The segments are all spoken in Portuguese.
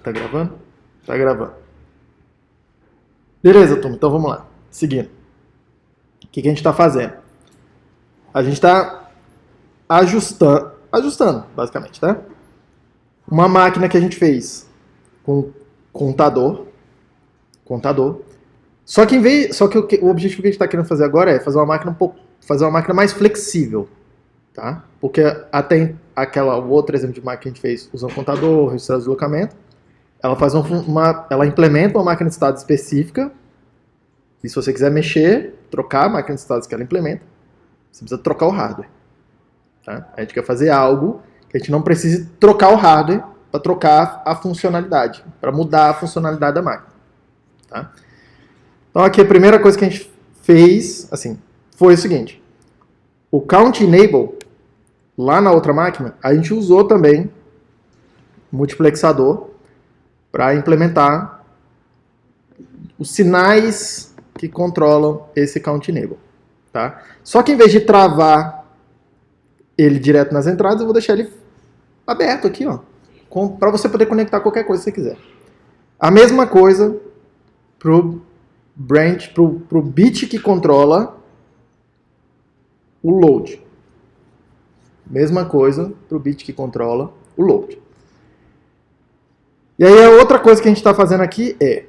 Tá gravando? Tá gravando. Beleza, turma. Então vamos lá. Seguindo. O que a gente está fazendo? A gente está ajustando, basicamente, tá? Uma máquina que a gente fez com contador. Só que o objetivo que a gente está querendo fazer agora é fazer uma máquina mais flexível, tá? Porque até o outro exemplo de máquina que a gente fez usando contador, registrar o deslocamento, ela implementa uma máquina de estado específica. E se você quiser mexer, trocar a máquina de estados que ela implementa, você precisa trocar o hardware. Tá? A gente quer fazer algo que a gente não precise trocar o hardware para trocar a funcionalidade, para mudar a funcionalidade da máquina. Tá? Então aqui a primeira coisa que a gente fez assim, foi o seguinte. O Count Enable, lá na outra máquina, a gente usou também multiplexador para implementar os sinais que controlam esse Count Enable. Tá? Só que em vez de travar ele direto nas entradas, eu vou deixar ele aberto aqui, ó, para você poder conectar qualquer coisa que você quiser. A mesma coisa pro bit que controla o load. Mesma coisa pro bit que controla o load. E aí a outra coisa que a gente está fazendo aqui é,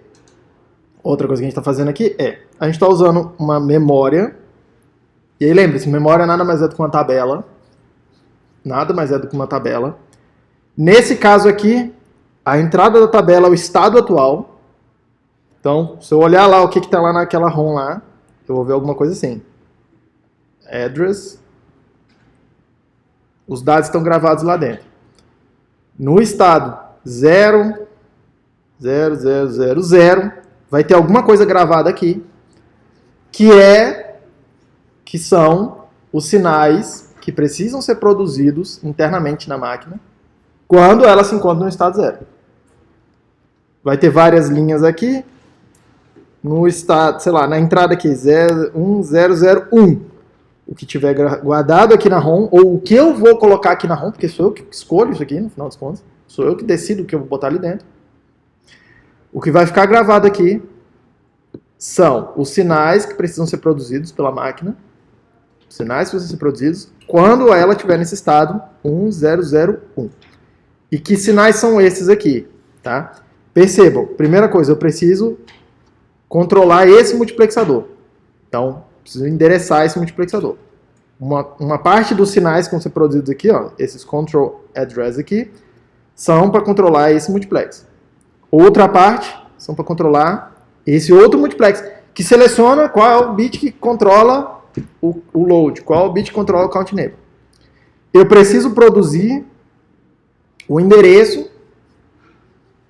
a gente está usando uma memória. E aí lembre-se, memória nada mais é do que uma tabela. Nesse caso aqui, a entrada da tabela é o estado atual. Então, se eu olhar lá o que está lá naquela ROM lá, eu vou ver alguma coisa assim. Address. Os dados estão gravados lá dentro. No estado 0, 0, 0, 0, 0, vai ter alguma coisa gravada aqui, que são os sinais que precisam ser produzidos internamente na máquina quando ela se encontra no estado 0. Vai ter várias linhas aqui. No estado, sei lá, na entrada aqui, 1001. O que tiver guardado aqui na ROM, ou o que eu vou colocar aqui na ROM, porque sou eu que escolho isso aqui, no final das contas. Sou eu que decido o que eu vou botar ali dentro. O que vai ficar gravado aqui são os sinais que precisam ser produzidos pela máquina. Os sinais que precisam ser produzidos quando ela estiver nesse estado 1001. E que sinais são esses aqui? Tá? Percebam, primeira coisa, eu preciso controlar esse multiplexador. Então, preciso endereçar esse multiplexador. Uma parte dos sinais que vão ser produzidos aqui, ó, esses control address aqui, são para controlar esse multiplex. Outra parte são para controlar esse outro multiplex, que seleciona qual é o bit que controla o load, qual é o bit que controla o count enable. Eu preciso produzir o endereço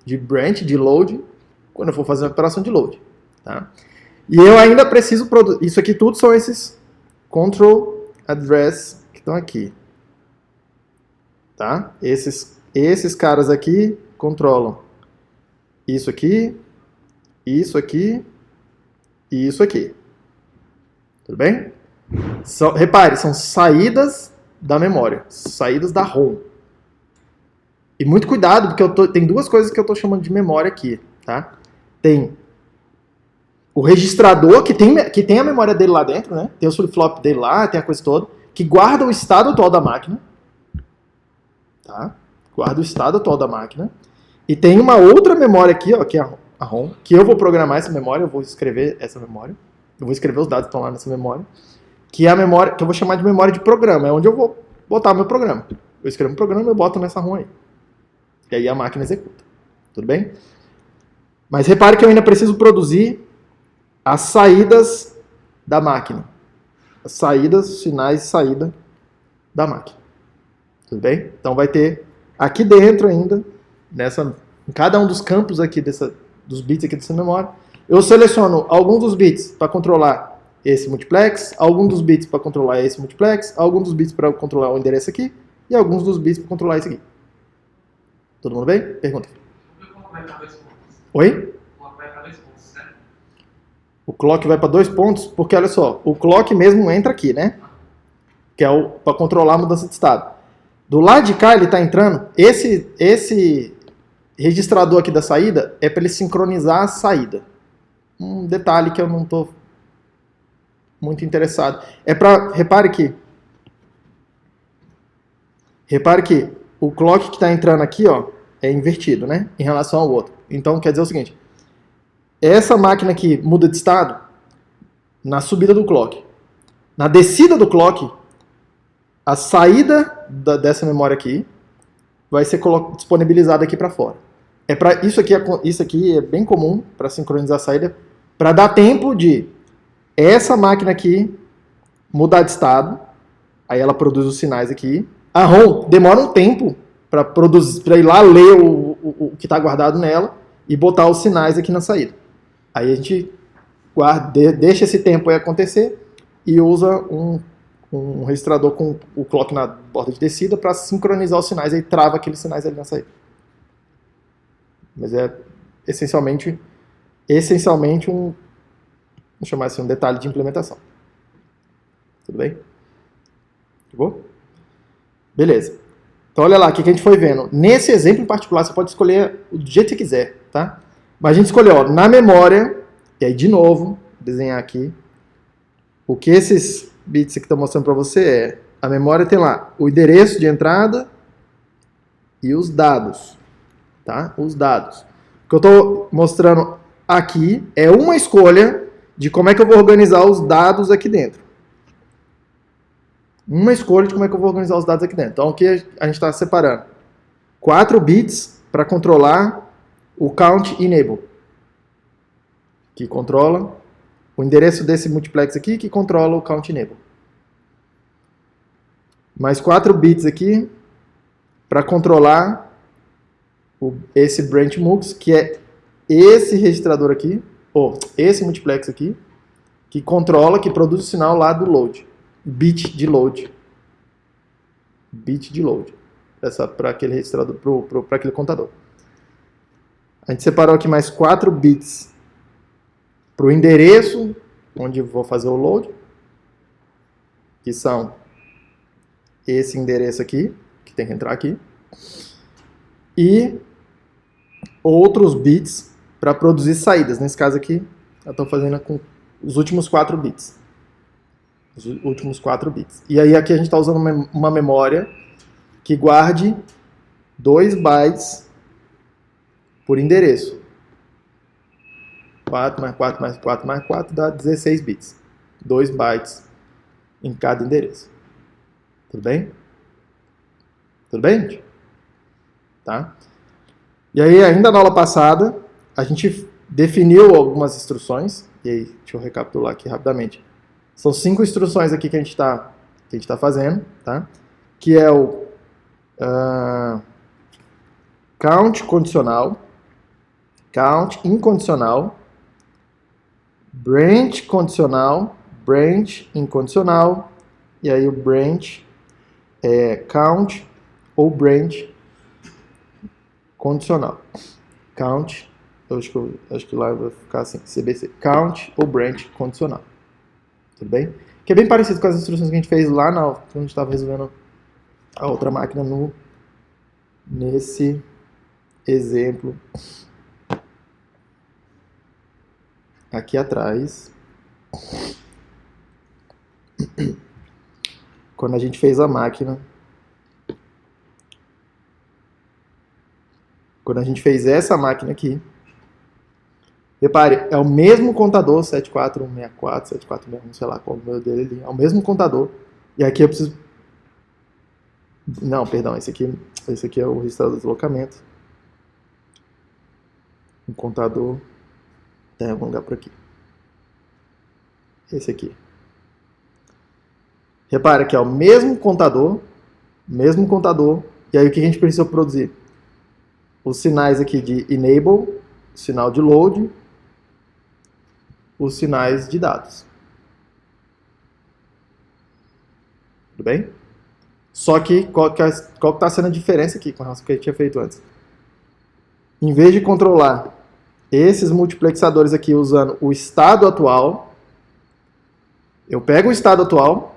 de branch, de load, quando eu for fazer a operação de load. Tá? E eu ainda preciso produzir. Isso aqui tudo são esses control address que estão aqui. Tá? Esses caras aqui controlam isso aqui e isso aqui. Tudo bem? Repare, são saídas da memória, saídas da ROM. E muito cuidado, porque tem duas coisas que eu estou chamando de memória aqui. Tá? Tem o registrador, que tem a memória dele lá dentro, né? Tem o flip-flop dele lá, tem a coisa toda, que guarda o estado atual da máquina. Tá? Guarda o estado atual da máquina. E tem uma outra memória aqui, ó, que é a ROM, que eu vou programar essa memória, eu vou escrever essa memória. Eu vou escrever os dados que estão lá nessa memória. Que é a memória, que eu vou chamar de memória de programa, é onde eu vou botar meu programa. Eu escrevo um programa e eu boto nessa ROM aí. E aí a máquina executa. Tudo bem? Mas repare que eu ainda preciso produzir as saídas da máquina. As saídas, os sinais de saída da máquina. Tudo bem? Então vai ter aqui dentro ainda, em cada um dos campos aqui dos bits aqui dessa memória, eu seleciono alguns dos bits para controlar esse multiplex, alguns dos bits para controlar esse multiplex, alguns dos bits para controlar o endereço aqui e alguns dos bits para controlar esse aqui. Todo mundo bem? Pergunta. Oi? O clock vai para 2 pontos, porque olha só, o clock mesmo entra aqui, né? Que é para controlar a mudança de estado. Do lado de cá ele está entrando, esse registrador aqui da saída é para ele sincronizar a saída. Um detalhe que eu não estou muito interessado. Repare que o clock que está entrando aqui, ó, é invertido, né, em relação ao outro. Então quer dizer o seguinte, essa máquina aqui muda de estado na subida do clock. Na descida do clock, a saída dessa memória aqui vai ser disponibilizada aqui para fora. Isso aqui é bem comum para sincronizar a saída, para dar tempo de essa máquina aqui mudar de estado, aí ela produz os sinais aqui. A ROM demora um tempo para ir lá ler o que está guardado nela e botar os sinais aqui na saída. Aí a gente deixa esse tempo aí acontecer e usa um registrador com o clock na borda de descida para sincronizar os sinais e trava aqueles sinais ali na saída. Mas é essencialmente vamos chamar assim, um detalhe de implementação. Tudo bem? Tá bom? Beleza. Então olha lá, o que a gente foi vendo. Nesse exemplo em particular, você pode escolher do jeito que você quiser, tá? Mas a gente escolheu, ó, na memória, e aí de novo, desenhar aqui. O que esses bits aqui estão mostrando para você é, a memória tem lá o endereço de entrada e os dados, tá? Os dados. O que eu estou mostrando aqui é uma escolha de como é que eu vou organizar os dados aqui dentro. Uma escolha de como é que eu vou organizar os dados aqui dentro. Então aqui a gente está separando 4 bits para controlar o count enable, que controla o endereço desse multiplex aqui, que controla o count enable. Mais 4 bits aqui para controlar esse branch mux, que é esse registrador aqui, ou esse multiplex aqui, que controla, que produz o sinal lá do load. Bit de load. Bit de load. Essa para aquele registrador, para aquele contador. A gente separou aqui mais 4 bits para o endereço onde eu vou fazer o load, que são esse endereço aqui, que tem que entrar aqui, e outros bits para produzir saídas. Nesse caso aqui, eu estou fazendo com os últimos 4 bits. Os últimos 4 bits. E aí aqui a gente está usando uma memória que guarde 2 bytes por endereço. 4 mais 4 mais 4 mais 4 dá 16 bits. 2 bytes em cada endereço. Tudo bem? Tudo bem, gente? Tá? E aí, ainda na aula passada, a gente definiu algumas instruções. E aí, deixa eu recapitular aqui rapidamente. São 5 instruções aqui que a gente está fazendo, tá? Que é o count condicional, count incondicional, branch condicional, branch incondicional, e aí o branch é count ou branch condicional. Count, acho que lá vai ficar assim, CBC, count ou branch condicional. Tudo bem? Que é bem parecido com as instruções que a gente fez lá quando a gente estava resolvendo a outra máquina nesse exemplo aqui atrás. Quando a gente fez a máquina. Quando a gente fez essa máquina aqui. Repare, é o mesmo contador, 74164, 7461, sei lá qual é o número dele ali. É o mesmo contador. E aqui eu preciso... Não, perdão, esse aqui é o registrador do deslocamento. Um contador... Tem algum lugar por aqui. Esse aqui. Repare que é o mesmo contador. E aí o que a gente precisa produzir? Os sinais aqui de enable, sinal de load, os sinais de dados. Tudo bem? Só que, qual que está sendo a diferença aqui com relação ao que a gente tinha feito antes? Em vez de controlar esses multiplexadores aqui usando o estado atual, eu pego o estado atual,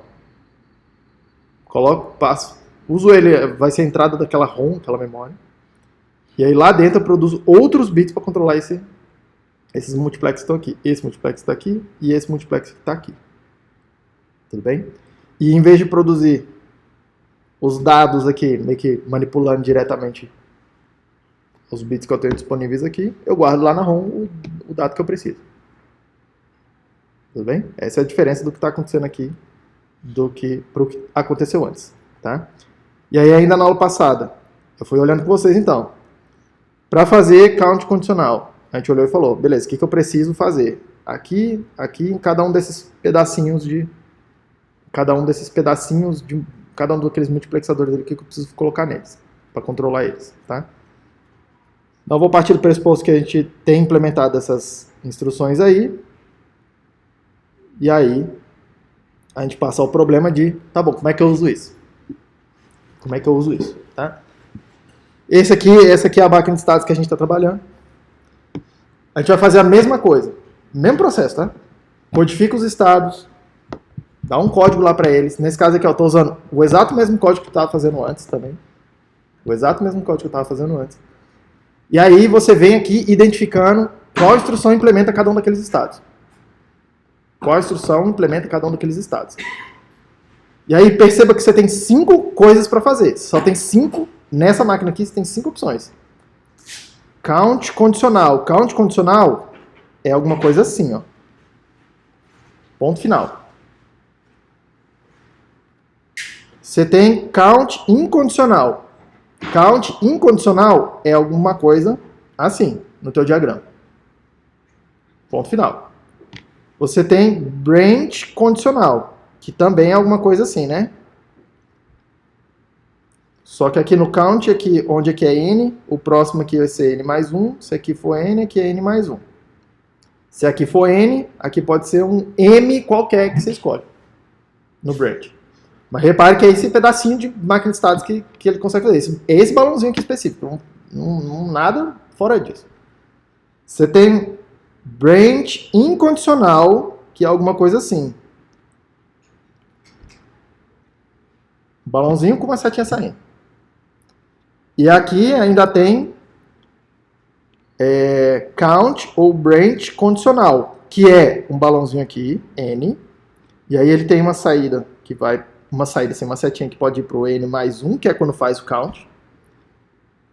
uso ele, vai ser a entrada daquela ROM, aquela memória, E aí lá dentro eu produzo outros bits para controlar esses multiplexes que estão aqui. Esse multiplex está aqui e esse multiplex que está aqui. Tudo bem? E em vez de produzir os dados aqui, meio que manipulando diretamente os bits que eu tenho disponíveis aqui, eu guardo lá na ROM o dado que eu preciso. Tudo bem? Essa é a diferença do que está acontecendo aqui para o que aconteceu antes. Tá? E aí ainda na aula passada, eu fui olhando com vocês então. Para fazer count condicional, a gente olhou e falou, beleza, o que eu preciso fazer? Aqui, em cada um desses pedacinhos de cada um daqueles multiplexadores ali, o que eu preciso colocar neles, para controlar eles, tá? Então eu vou partir do pressuposto que a gente tem implementado essas instruções aí, e aí a gente passa ao problema de, tá bom, como é que eu uso isso? Como é que eu uso isso, tá? Essa aqui é a máquina de estados que a gente está trabalhando. A gente vai fazer a mesma coisa, mesmo processo, tá? Codifica os estados, dá um código lá para eles. Nesse caso aqui, eu estou usando o exato mesmo código que eu estava fazendo antes também. O exato mesmo código que eu estava fazendo antes. E aí você vem aqui identificando qual instrução implementa cada um daqueles estados. Qual instrução implementa cada um daqueles estados. E aí perceba que você tem 5 coisas para fazer. Só tem 5. Nessa máquina aqui você tem 5 opções. Count condicional. Count condicional é alguma coisa assim, ó. Ponto final. Você tem count incondicional. Count incondicional é alguma coisa assim, no teu diagrama. Ponto final. Você tem branch condicional, que também é alguma coisa assim, né? Só que aqui no count, aqui, onde aqui é n, o próximo aqui vai ser n mais 1. Se aqui for n, aqui é n mais 1. Se aqui for n, aqui pode ser um m qualquer que você escolhe no branch. Mas repare que é esse pedacinho de máquina de estados que ele consegue fazer. Esse balãozinho aqui específico. Nada fora disso. Você tem branch incondicional, que é alguma coisa assim. Balãozinho com uma setinha saindo. E aqui ainda tem count ou branch condicional, que é um balãozinho aqui, n, e aí ele tem uma saída que vai, uma saída assim, uma setinha que pode ir para o n mais 1, que é quando faz o count,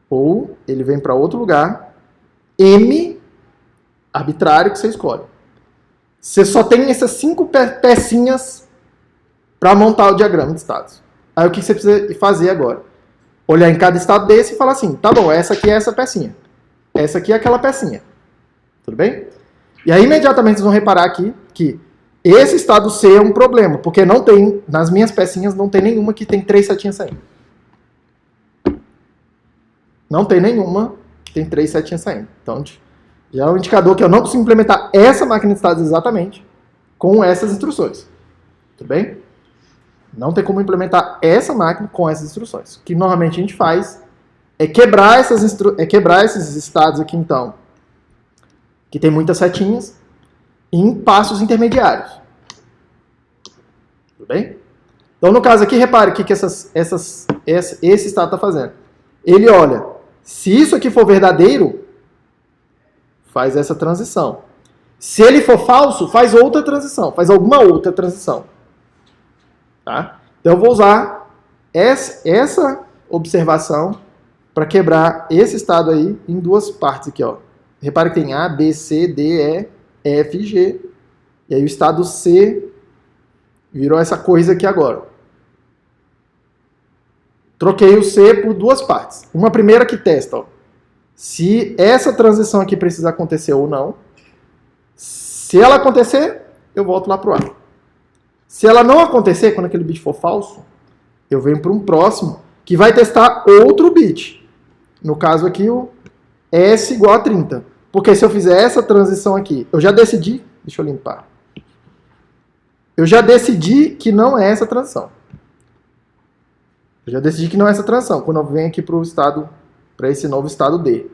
ou ele vem para outro lugar, m arbitrário que você escolhe. Você só tem essas 5 pecinhas para montar o diagrama de estados. Aí o que você precisa fazer agora? Olhar em cada estado desse e falar assim, tá bom, essa aqui é essa pecinha. Essa aqui é aquela pecinha. Tudo bem? E aí imediatamente vocês vão reparar aqui que esse estado C é um problema, porque não tem, nas minhas pecinhas, não tem nenhuma que tem 3 setinhas saindo. Não tem nenhuma que tem 3 setinhas saindo. Então, já é um indicador que eu não consigo implementar essa máquina de estados exatamente com essas instruções. Tudo bem? Não tem como implementar essa máquina com essas instruções. O que normalmente a gente faz é quebrar esses estados aqui, então, que tem muitas setinhas, em passos intermediários. Tudo bem? Então, no caso aqui, repare o que esse estado está fazendo. Ele olha, se isso aqui for verdadeiro, faz essa transição. Se ele for falso, faz outra transição, faz alguma outra transição. Tá? Então eu vou usar essa observação para quebrar esse estado aí em 2 partes aqui, ó. Repare que tem A, B, C, D, E, F e G. E aí o estado C virou essa coisa aqui agora. Troquei o C por 2 partes. Uma primeira que testa, ó, se essa transição aqui precisa acontecer ou não. Se ela acontecer, eu volto lá para o A. Se ela não acontecer, quando aquele bit for falso, eu venho para um próximo que vai testar outro bit. No caso aqui, o S igual a 30. Porque se eu fizer essa transição aqui, eu já decidi... Deixa eu limpar. Eu já decidi que não é essa transição. Eu já decidi que não é essa transição, quando eu venho aqui para esse novo estado D.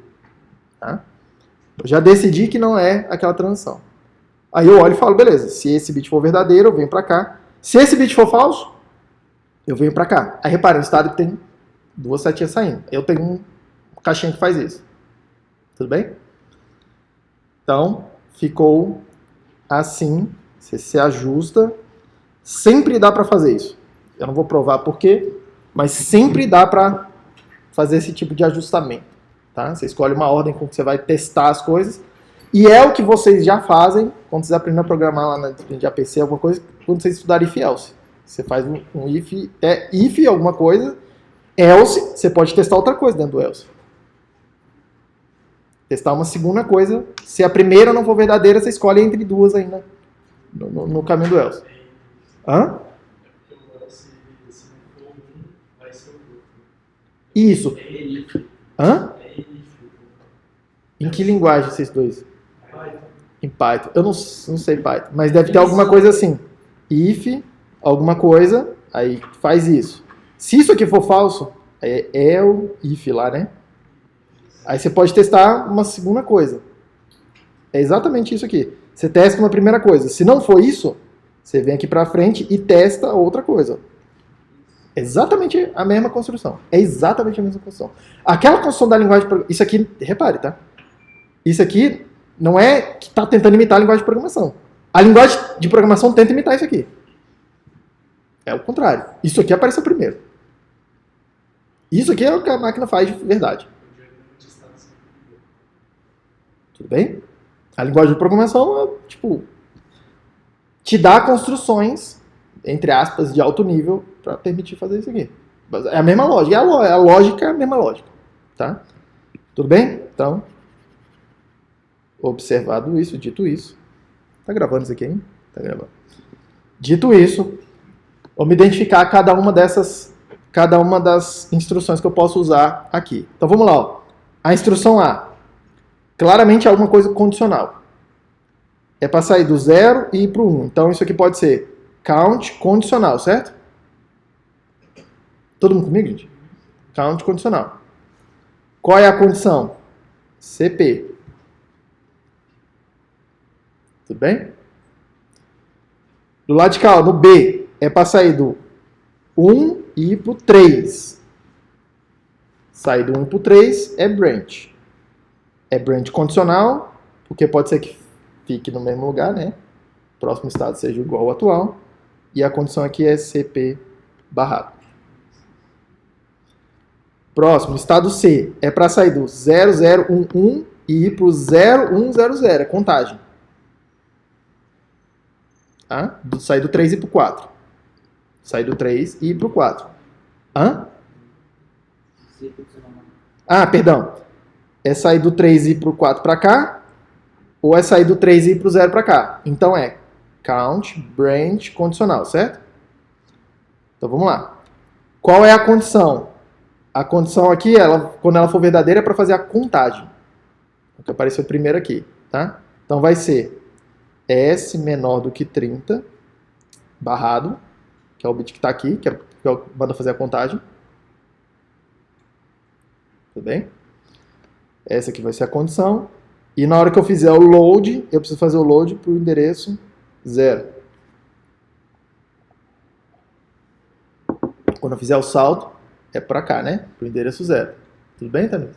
Tá? Eu já decidi que não é aquela transição. Aí eu olho e falo, beleza, se esse bit for verdadeiro, eu venho para cá. Se esse bit for falso, eu venho para cá. Aí repara, o estado que tem 2 setinhas saindo. Eu tenho um caixinha que faz isso. Tudo bem? Então, ficou assim. Você se ajusta. Sempre dá para fazer isso. Eu não vou provar por quê, mas sempre dá para fazer esse tipo de ajustamento. Tá? Você escolhe uma ordem com que você vai testar as coisas. E é o que vocês já fazem quando vocês aprendem a programar lá na disciplina de APC, alguma coisa, quando vocês estudarem if else. Você faz um if alguma coisa, else, você pode testar outra coisa dentro do else. Testar uma segunda coisa. Se a primeira não for verdadeira, você escolhe entre duas ainda no caminho do else. Hã? Isso. Hã? Em que linguagem vocês dois? Em Python. Eu não sei Python, mas deve ter alguma coisa assim. If, alguma coisa, aí faz isso. Se isso aqui for falso, é o if lá, né? Aí você pode testar uma segunda coisa. É exatamente isso aqui. Você testa uma primeira coisa. Se não for isso, você vem aqui pra frente e testa outra coisa. Exatamente a mesma construção. É exatamente a mesma construção. Aquela construção da linguagem de programação... Isso aqui, repare, tá? Isso aqui não é que está tentando imitar a linguagem de programação. A linguagem de programação tenta imitar isso aqui. É o contrário. Isso aqui apareceu primeiro. Isso aqui é o que a máquina faz de verdade. Tudo bem? A linguagem de programação é, tipo, te dá construções, entre aspas, de alto nível para permitir fazer isso aqui. É a mesma lógica. A lógica é a mesma lógica. Tá? Tudo bem? Então, observado isso, dito isso. Tá gravando isso aqui, hein? Tá gravando. Dito isso, vamos identificar cada uma das instruções que eu posso usar aqui. Então vamos lá. Ó. A instrução A. Claramente é alguma coisa condicional. É para sair do 0 e ir para o 1. Então isso aqui pode ser count condicional, certo? Todo mundo comigo, gente? Count condicional. Qual é a condição? CP. Tudo bem? Do lado de cá, ó, no B, é para sair do 1 e ir para o 3. Sair do 1 para o 3 é branch. É branch condicional, porque pode ser que fique no mesmo lugar, né? O próximo estado seja igual ao atual. E a condição aqui é CP barrado. Próximo, estado C, é para sair do 0011 e ir para o 0100, é contagem. Tá? Sair do 3 e ir para o 4. Sair do 3 e ir para o 4. Hã? Ah, perdão. É sair do 3 e ir para o 4 para cá, ou é sair do 3 e ir para o 0 para cá? Então é count, branch, condicional, certo? Então vamos lá. Qual é a condição? A condição aqui, quando ela for verdadeira, é para fazer a contagem. O que apareceu primeiro aqui, tá? Então vai ser S menor do que 30, barrado, que é o bit que está aqui, que é o que manda fazer a contagem. Tudo bem? Essa aqui vai ser a condição. E na hora que eu fizer o load, eu preciso fazer o load para o endereço 0. Quando eu fizer o salto, é para cá, né? Para o endereço 0. Tudo bem, Tamir?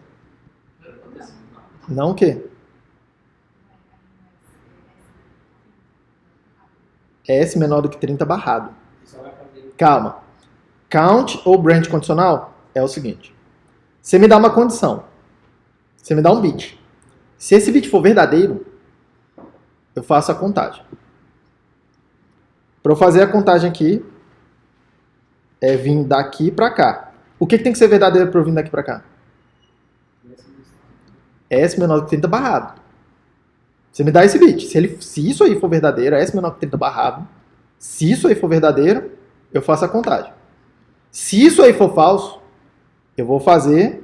Não o quê? S menor do que 30 barrado. Calma. Count ou branch condicional é o seguinte. Você me dá uma condição. Você me dá um bit. Se esse bit for verdadeiro, eu faço a contagem. Para eu fazer a contagem aqui, é vir daqui para cá. O que tem que ser verdadeiro para eu vir daqui para cá? S menor do que 30 barrado. Você me dá esse bit. Se isso aí for verdadeiro, S menor que 30 barrado, se isso aí for verdadeiro, eu faço a contagem. Se isso aí for falso, eu vou fazer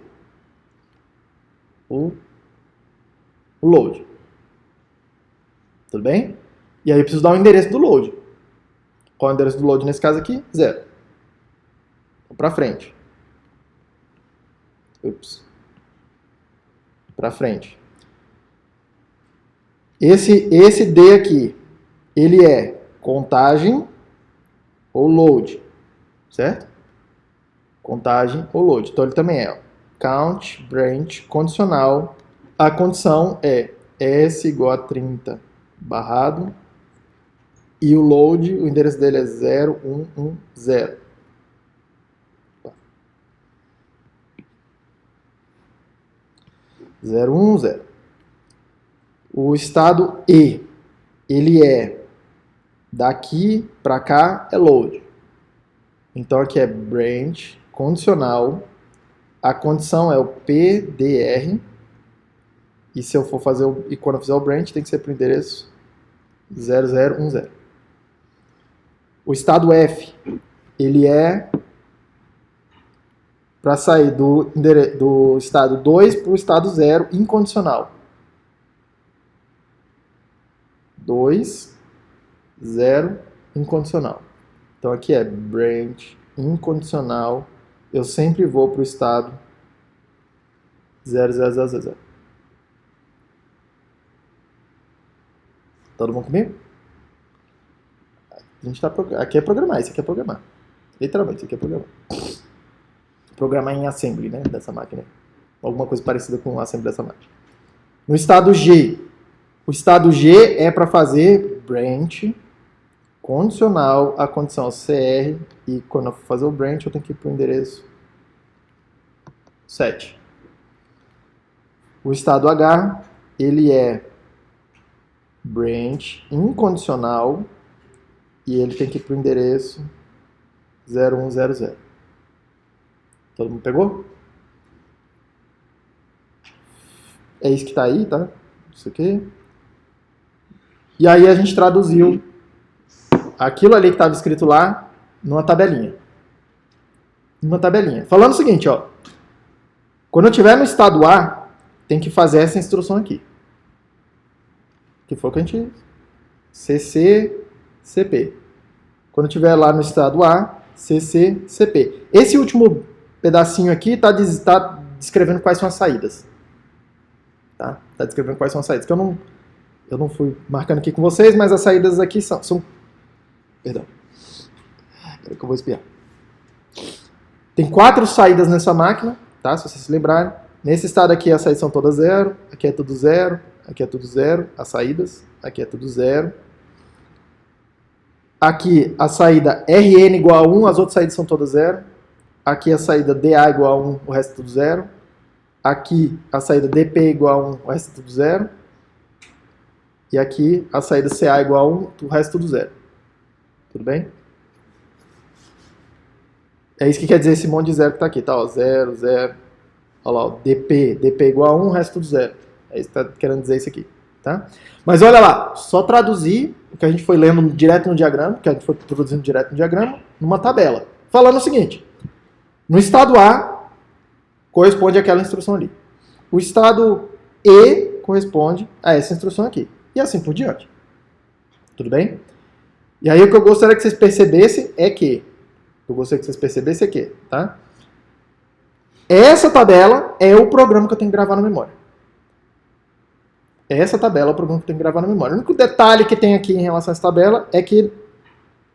o load. Tudo bem? E aí eu preciso dar o endereço do load. Qual é o endereço do load nesse caso aqui? 0. Vou para frente. Ups. Para frente. Esse D aqui, ele é contagem ou load, certo? Contagem ou load. Então ele também é. Ó. count branch condicional. A condição é S igual a 30 barrado e o load, o endereço dele é 0110. 010. O estado E, ele é daqui para cá é load. Então aqui é branch condicional. A condição é o PDR. E se eu for fazer e quando eu fizer o branch tem que ser para o endereço 0010. O estado F, ele é para sair do estado 2 para o estado 0 incondicional. 2, 0, incondicional. Então aqui é branch incondicional. Eu sempre vou para o estado 00000. Todo mundo comigo? A gente tá aqui é programar, isso aqui é programar. Literalmente, isso aqui é programar. Programar em assembly, né, dessa máquina. Alguma coisa parecida com o assembly dessa máquina. No estado G, o estado G é para fazer branch condicional, a condição é CR, e quando eu for fazer o branch eu tenho que ir para o endereço 7. O estado H, ele é branch incondicional e ele tem que ir para o endereço 0100. Todo mundo pegou? É isso que está aí, tá? Isso aqui. E aí a gente traduziu aquilo ali que estava escrito lá numa tabelinha. Falando o seguinte, ó. Quando eu estiver no estado A, tem que fazer essa instrução aqui. Que foi o que a gente... CC, CP. Quando eu estiver lá no estado A, CC, CP. Esse último pedacinho aqui está descrevendo quais são as saídas. Tá descrevendo quais são as saídas. Que eu não fui marcando aqui com vocês, mas as saídas aqui são... Perdão. Espera que eu vou espiar. Tem 4 saídas nessa máquina, tá? Se vocês se lembrarem. Nesse estado aqui as saídas são todas 0, aqui é tudo 0, aqui é tudo 0, as saídas, aqui é tudo 0. Aqui a saída RN igual a 1, as outras saídas são todas 0. Aqui a saída DA igual a 1, o resto é tudo 0. Aqui a saída DP igual a 1, o resto é tudo 0. E aqui a saída CA igual a 1, o resto é tudo 0. Tudo bem? É isso que quer dizer esse monte de 0 que está aqui, tá? Ó, 0, 0. Olha lá, ó, DP igual a 1, o resto tudo 0. É isso que está querendo dizer isso aqui, tá? Mas olha lá, só traduzir o que a gente foi lendo direto no diagrama, que a gente foi produzindo direto no diagrama, numa tabela. Falando o seguinte, no estado A, corresponde àquela instrução ali. O estado E corresponde a essa instrução aqui. E assim por diante. Tudo bem? E aí o que eu gostaria que vocês percebessem é que... tá? Essa tabela é o programa que eu tenho que gravar na memória. Essa tabela é o programa que eu tenho que gravar na memória. O único detalhe que tem aqui em relação a essa tabela é que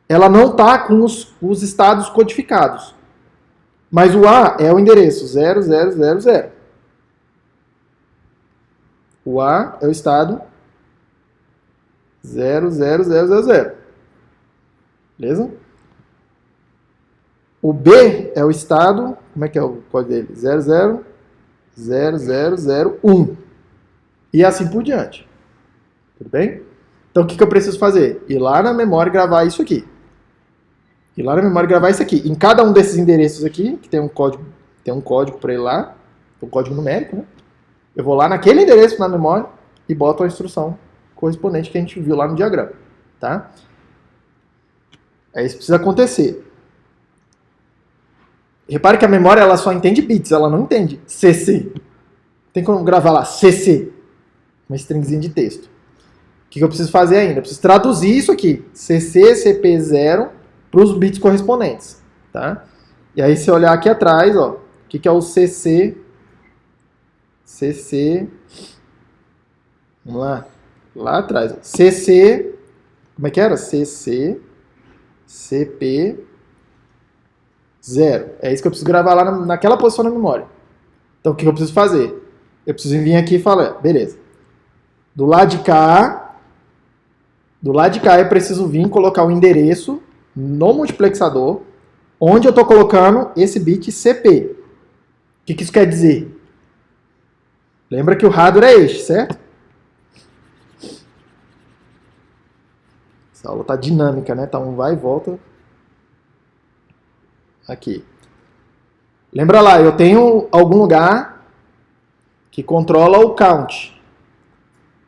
ela não está com os estados codificados. Mas o A é o endereço 0000. O A é o estado 00000. Beleza? O B é o estado, como é que é o código dele? 000001. E assim por diante. Tudo bem? Então o que eu preciso fazer? Ir lá na memória e gravar isso aqui. Ir lá na memória e gravar isso aqui. Em cada um desses endereços aqui, que tem um código para ir lá, um código numérico, né? Eu vou lá naquele endereço na memória e boto a instrução correspondente que a gente viu lá no diagrama. Tá? Isso precisa acontecer. Repare que a memória ela só entende bits, ela não entende CC. Tem como gravar lá CC, uma stringzinha de texto. O que eu preciso fazer ainda? Eu preciso traduzir isso aqui, CC, CP0, para os bits correspondentes. Tá? E aí, se olhar aqui atrás, ó, o que é o CC? CC. Vamos lá. Lá atrás. Ó. CC. Como é que era? CC. CP. 0. É isso que eu preciso gravar lá naquela posição na memória. Então, o que eu preciso fazer? Eu preciso vir aqui e falar, beleza. Do lado de cá, eu preciso vir colocar o endereço no multiplexador, onde eu estou colocando esse bit CP. O que isso quer dizer? Lembra que o hardware é este, certo? Essa aula está dinâmica, né? Tá um vai e volta. Aqui. Lembra lá, eu tenho algum lugar que controla o count.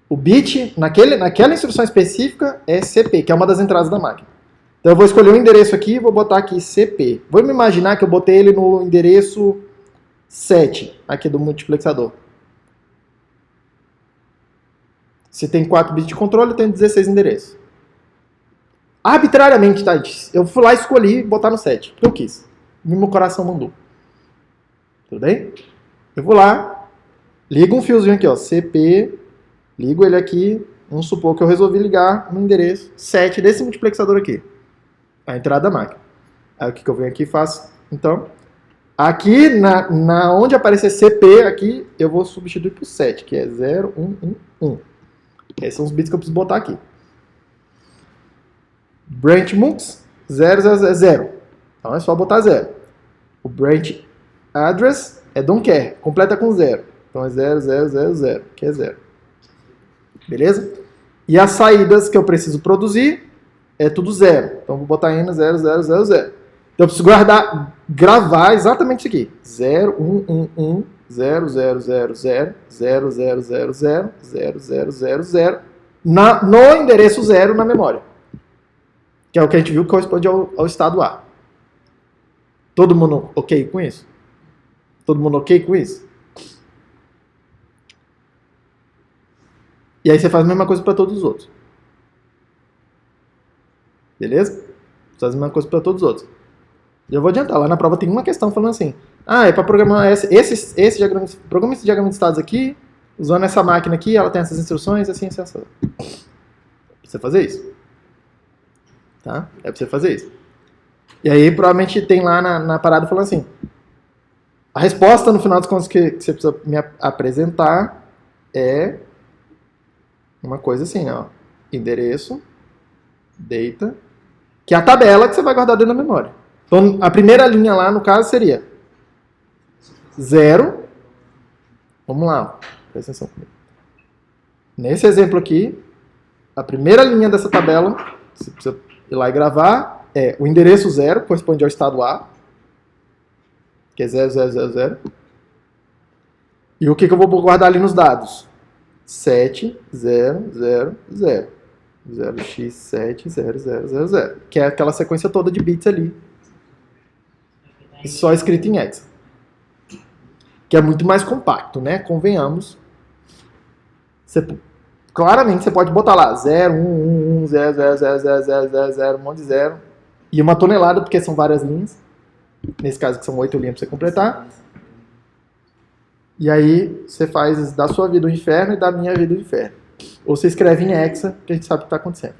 O bit, naquela instrução específica, é CP, que é uma das entradas da máquina. Então eu vou escolher um endereço aqui e vou botar aqui CP. Vou me imaginar que eu botei ele no endereço 7, aqui do multiplexador. Se tem 4 bits de controle, eu tenho 16 endereços. Arbitrariamente, tá? Eu fui lá e escolhi botar no 7, porque eu quis. Meu coração mandou. Tudo bem? Eu vou lá, ligo um fiozinho aqui, ó, CP, ligo ele aqui, vamos supor que eu resolvi ligar no endereço 7 desse multiplexador aqui. A entrada da máquina. Aí o que eu venho aqui e faço? Então, aqui onde aparecer CP, aqui, eu vou substituir por 7, que é 0, 1, 1, 1. Esses são os bits que eu preciso botar aqui. Branch mux 0, 0, 0, 0. Então é só botar 0. O branch address é don't care, completa com 0. Então é 0, 0, 0, 0, que é 0. Beleza? E as saídas que eu preciso produzir é tudo 0. Então vou botar N 0, 0, 0, 0. Então eu preciso gravar exatamente isso aqui. 0, 1, 1, 1, 0, 0, 0, 0, 0, 0, 0, 0, 0, 0, 0, 0, no endereço 0 na memória. Que é o que a gente viu que corresponde ao estado A. Todo mundo ok com isso? Todo mundo ok com isso? E aí você faz a mesma coisa para todos os outros. Beleza? Você faz a mesma coisa para todos os outros. E eu vou adiantar. Lá na prova tem uma questão falando assim. É para programar esse diagrama, programa esse diagrama de estados aqui, usando essa máquina aqui, ela tem essas instruções, assim, assim, assim. É pra você fazer isso. Tá? É pra você fazer isso. E aí provavelmente tem lá na parada falando assim. A resposta, no final das contas, que você precisa me apresentar é uma coisa assim, ó. Endereço, data, que é a tabela que você vai guardar dentro da memória. Então, a primeira linha lá, no caso, seria 0. Vamos lá, presta atenção comigo. Nesse exemplo aqui, a primeira linha dessa tabela, você precisa ir lá e gravar, é o endereço 0, corresponde ao estado A, que é 0, 0, 0, 0. E o que eu vou guardar ali nos dados? 7, 0, 0, 0. 0x7, 0, 0, 0, 0. Que é aquela sequência toda de bits ali. Só escrito em hexa. Que é muito mais compacto, né? Convenhamos. Claramente você pode botar lá 0, 1, 1, 1, 0, 0, 0, 0, 0, 0, 0, um monte de 0. E uma tonelada, porque são várias linhas. Nesse caso que são 8 linhas para você completar. E aí você faz da sua vida o inferno e da minha vida o inferno. Ou você escreve em hexa, que a gente sabe o que está acontecendo.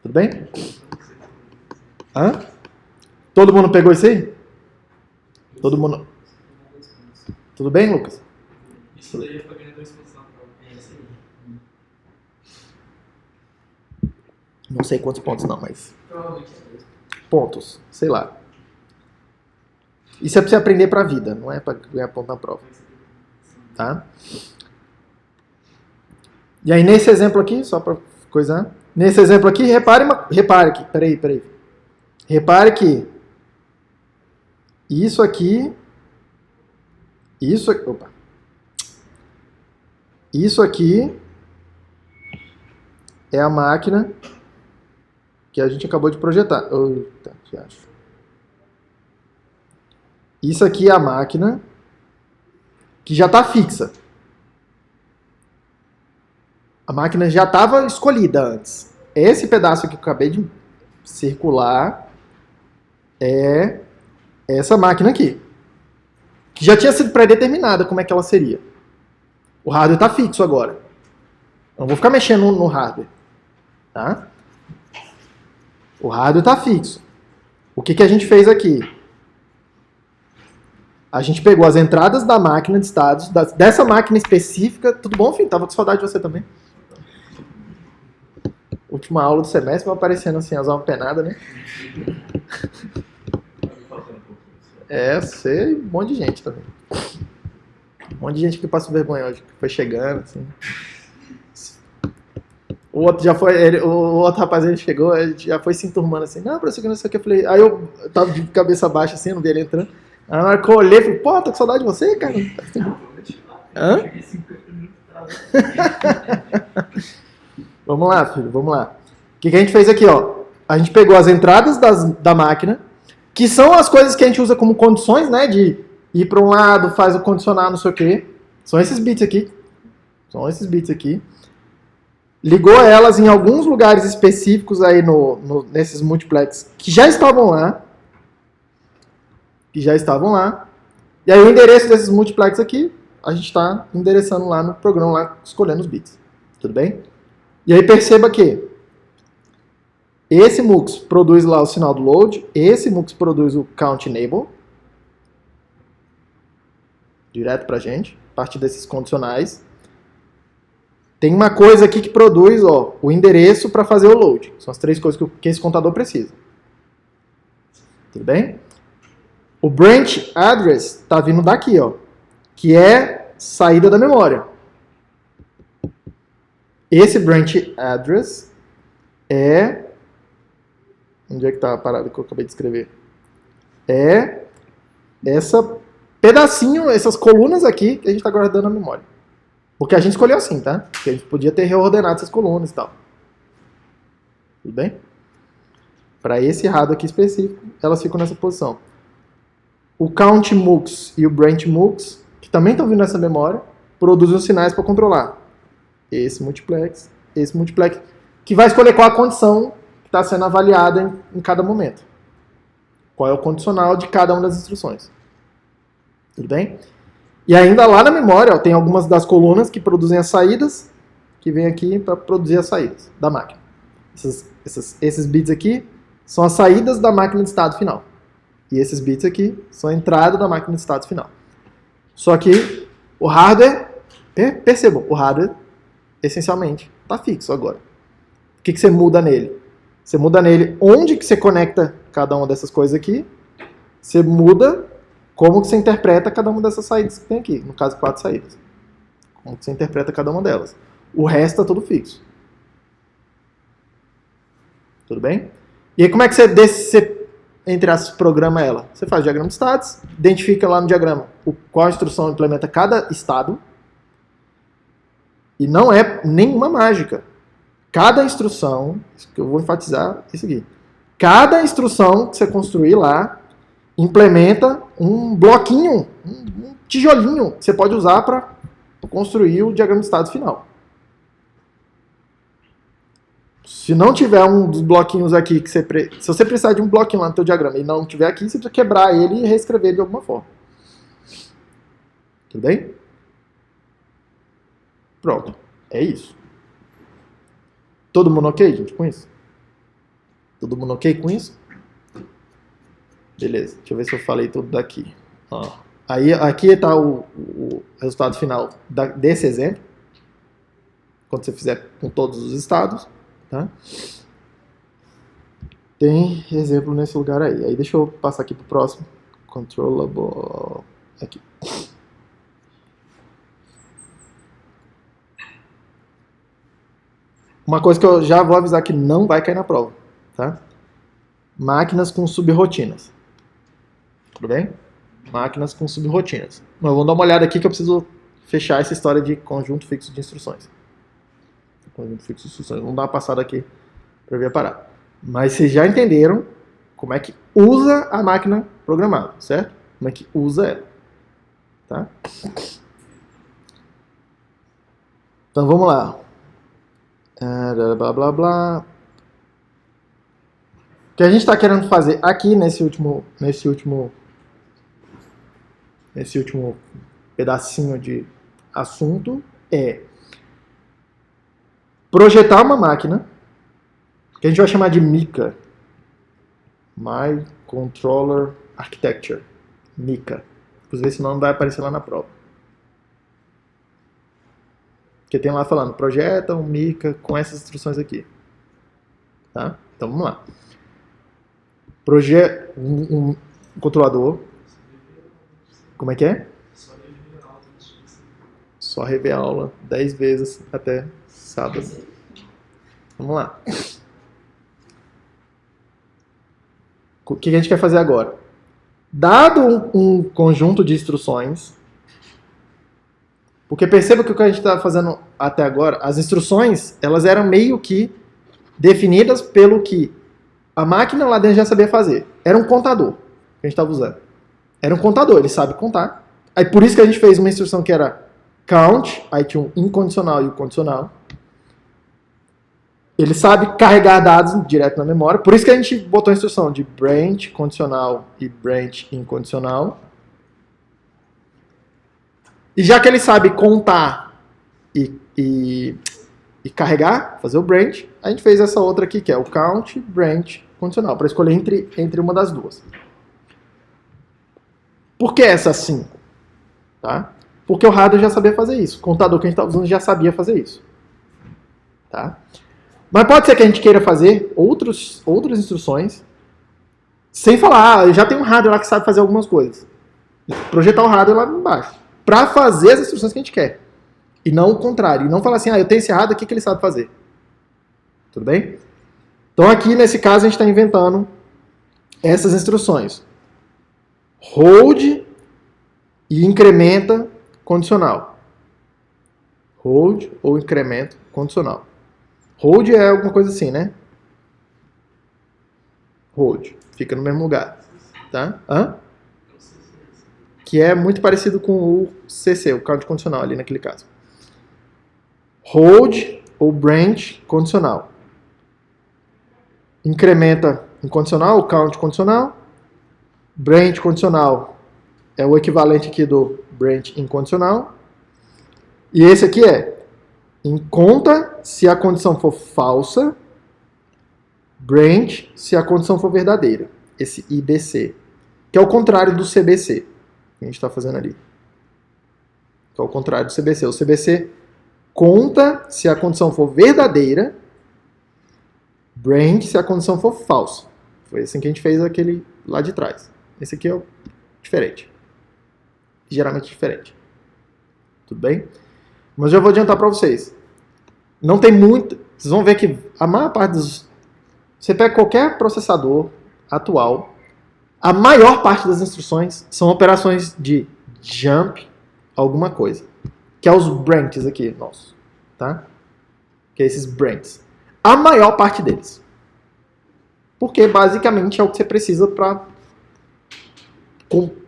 Tudo bem? Hã? Todo mundo pegou isso aí? Todo mundo... Tudo bem, Lucas? Isso daí é para ganhar 2 pontos na prova. É isso aí. Não sei quantos pontos não, mas... Provavelmente é 2. Pontos, sei lá. Isso é para você aprender para a vida, não é para ganhar ponto na prova. Tá? E aí nesse exemplo aqui, só para coisar, nesse exemplo aqui, repare aqui, peraí. Repare que isso aqui é a máquina que a gente acabou de projetar. Eita, que acho. Isso aqui é a máquina que já está fixa. A máquina já estava escolhida antes. Esse pedaço aqui que eu acabei de circular é essa máquina aqui. Que já tinha sido pré-determinada como é que ela seria. O hardware está fixo agora. Eu não vou ficar mexendo no hardware. Tá? O hardware está fixo. O que a gente fez aqui? A gente pegou as entradas da máquina de estados, dessa máquina específica. Tudo bom, filho? Tava com saudade de você também. Última aula do semestre, vai aparecendo assim, as almas penadas, né? Você e um monte de gente também. Um monte de gente que passou vergonha hoje, que foi chegando, assim. O outro já foi, o outro rapaz, ele chegou, ele já foi se enturmando assim, não, prosseguindo isso aqui, eu falei, aí eu tava de cabeça baixa assim, não vi ele entrando. Aí na hora que eu olhei, falei, pô, tô com saudade de você, cara. Hã? Vamos lá, filho, vamos lá. O que a gente fez aqui, ó? A gente pegou as entradas da máquina, que são as coisas que a gente usa como condições, né, de ir para um lado, faz o condicionar, não sei o quê. São esses bits aqui. Ligou elas em alguns lugares específicos aí nesses multiplex que já estavam lá. E aí o endereço desses multiplex aqui, a gente está endereçando lá no programa, lá, escolhendo os bits. Tudo bem? E aí perceba que esse MUX produz lá o sinal do load, esse MUX produz o count enable, direto pra gente, a partir desses condicionais. Tem uma coisa aqui que produz, ó, o endereço para fazer o load. São as três coisas que esse contador precisa. Tudo bem? O branch address está vindo daqui, ó, que é saída da memória. Esse branch address é... Onde é que está a parada que eu acabei de escrever? É essa pedacinho, essas colunas aqui que a gente está guardando na memória. Porque a gente escolheu assim, tá? Porque a gente podia ter reordenado essas colunas e tal. Tudo bem? Para esse errado aqui específico, elas ficam nessa posição. O count mux e o branch mux, que também estão vindo nessa memória, produzem os sinais para controlar. Esse multiplex, que vai escolher qual a condição que está sendo avaliada em cada momento. Qual é o condicional de cada uma das instruções. Tudo bem? E ainda lá na memória, ó, tem algumas das colunas que produzem as saídas, que vem aqui para produzir as saídas da máquina. Esses bits aqui são as saídas da máquina de estado final. E esses bits aqui são a entrada da máquina de estado final. Só que o hardware, percebam, o hardware, essencialmente, está fixo agora. O que você muda nele? Você muda nele onde que você conecta cada uma dessas coisas aqui, você muda como que você interpreta cada uma dessas saídas que tem aqui. No caso, 4 saídas. Como que você interpreta cada uma delas. O resto está tudo fixo. Tudo bem? E aí como é que você entre as programa ela? Você faz o diagrama de estados, identifica lá no diagrama qual instrução implementa cada estado. E não é nenhuma mágica. Cada instrução, que eu vou enfatizar isso aqui. Cada instrução que você construir lá, implementa um bloquinho, um tijolinho que você pode usar para construir o diagrama de estado final. Se não tiver um dos bloquinhos aqui, se você precisar de um bloquinho lá no teu diagrama e não tiver aqui, você precisa quebrar ele e reescrever de alguma forma. Tudo bem? Pronto. É isso. Todo mundo ok, gente, com isso? Todo mundo ok com isso? Beleza, deixa eu ver se eu falei tudo daqui. Ó, aí, aqui está o resultado final desse exemplo. Quando você fizer com todos os estados. Tá? Tem exemplo nesse lugar aí. Aí deixa eu passar aqui para o próximo. Controllable. Aqui. Uma coisa que eu já vou avisar que não vai cair na prova. Tá? Máquinas com subrrotinas. Tudo bem? Máquinas com subrrotinas. Mas vamos dar uma olhada aqui que eu preciso fechar essa história de conjunto fixo de instruções. Conjunto fixo de instruções. Vamos dar uma passada aqui para ver a parada. Mas vocês já entenderam como é que usa a máquina programada, certo? Como é que usa ela. Tá? Então vamos lá. Blá blá blá. O que a gente está querendo fazer aqui nesse último pedacinho de assunto é projetar uma máquina que a gente vai chamar de MICA, Microcontroller Architecture, MICA. Inclusive, esse nome vai aparecer lá na prova. Porque tem lá falando, projeta um Mica com essas instruções aqui. Tá? Então, vamos lá. Um controlador. Como é que é? Só rever a aula 10 vezes até sábado. Vamos lá. O que a gente quer fazer agora? Dado um conjunto de instruções, porque perceba que o que a gente está fazendo até agora, as instruções, elas eram meio que definidas pelo que a máquina lá dentro já sabia fazer. Era um contador que a gente estava usando. Era um contador, ele sabe contar. Aí por isso que a gente fez uma instrução que era count, aí tinha um incondicional e o condicional. Ele sabe carregar dados direto na memória. Por isso que a gente botou a instrução de branch condicional e branch incondicional. E já que ele sabe contar e carregar, fazer o branch, a gente fez essa outra aqui, que é o count, branch, condicional, para escolher entre uma das duas. Por que essa 5? Tá? Porque o hardware já sabia fazer isso. O contador que a gente está usando já sabia fazer isso. Tá? Mas pode ser que a gente queira fazer outras instruções sem falar, já tem um hardware lá que sabe fazer algumas coisas. Projetar o hardware lá embaixo. Para fazer as instruções que a gente quer. E não o contrário. E não falar assim, eu tenho esse hardware, o que ele sabe fazer? Tudo bem? Então aqui, nesse caso, a gente está inventando essas instruções. Hold e incrementa condicional. Hold ou incremento condicional. Hold é alguma coisa assim, né? Hold. Fica no mesmo lugar. Tá? Hã? Que é muito parecido com o CC, o count condicional ali naquele caso. Hold ou branch condicional. Incrementa incondicional, o count condicional. Branch condicional é o equivalente aqui do branch incondicional. E esse aqui é em conta se a condição for falsa, branch se a condição for verdadeira. Esse IBC, que é o contrário do CBC que a gente está fazendo ali. Que é o contrário do CBC. O CBC conta se a condição for verdadeira, branch se a condição for falsa. Foi assim que a gente fez aquele lá de trás. Esse aqui é o diferente. Geralmente diferente. Tudo bem? Mas já vou adiantar para vocês. Não tem muito... Vocês vão ver que a maior parte dos... Você pega qualquer processador atual, a maior parte das instruções são operações de jump alguma coisa. Que é os branches aqui, nossos. Tá? Que é esses branches. A maior parte deles. Porque basicamente é o que você precisa para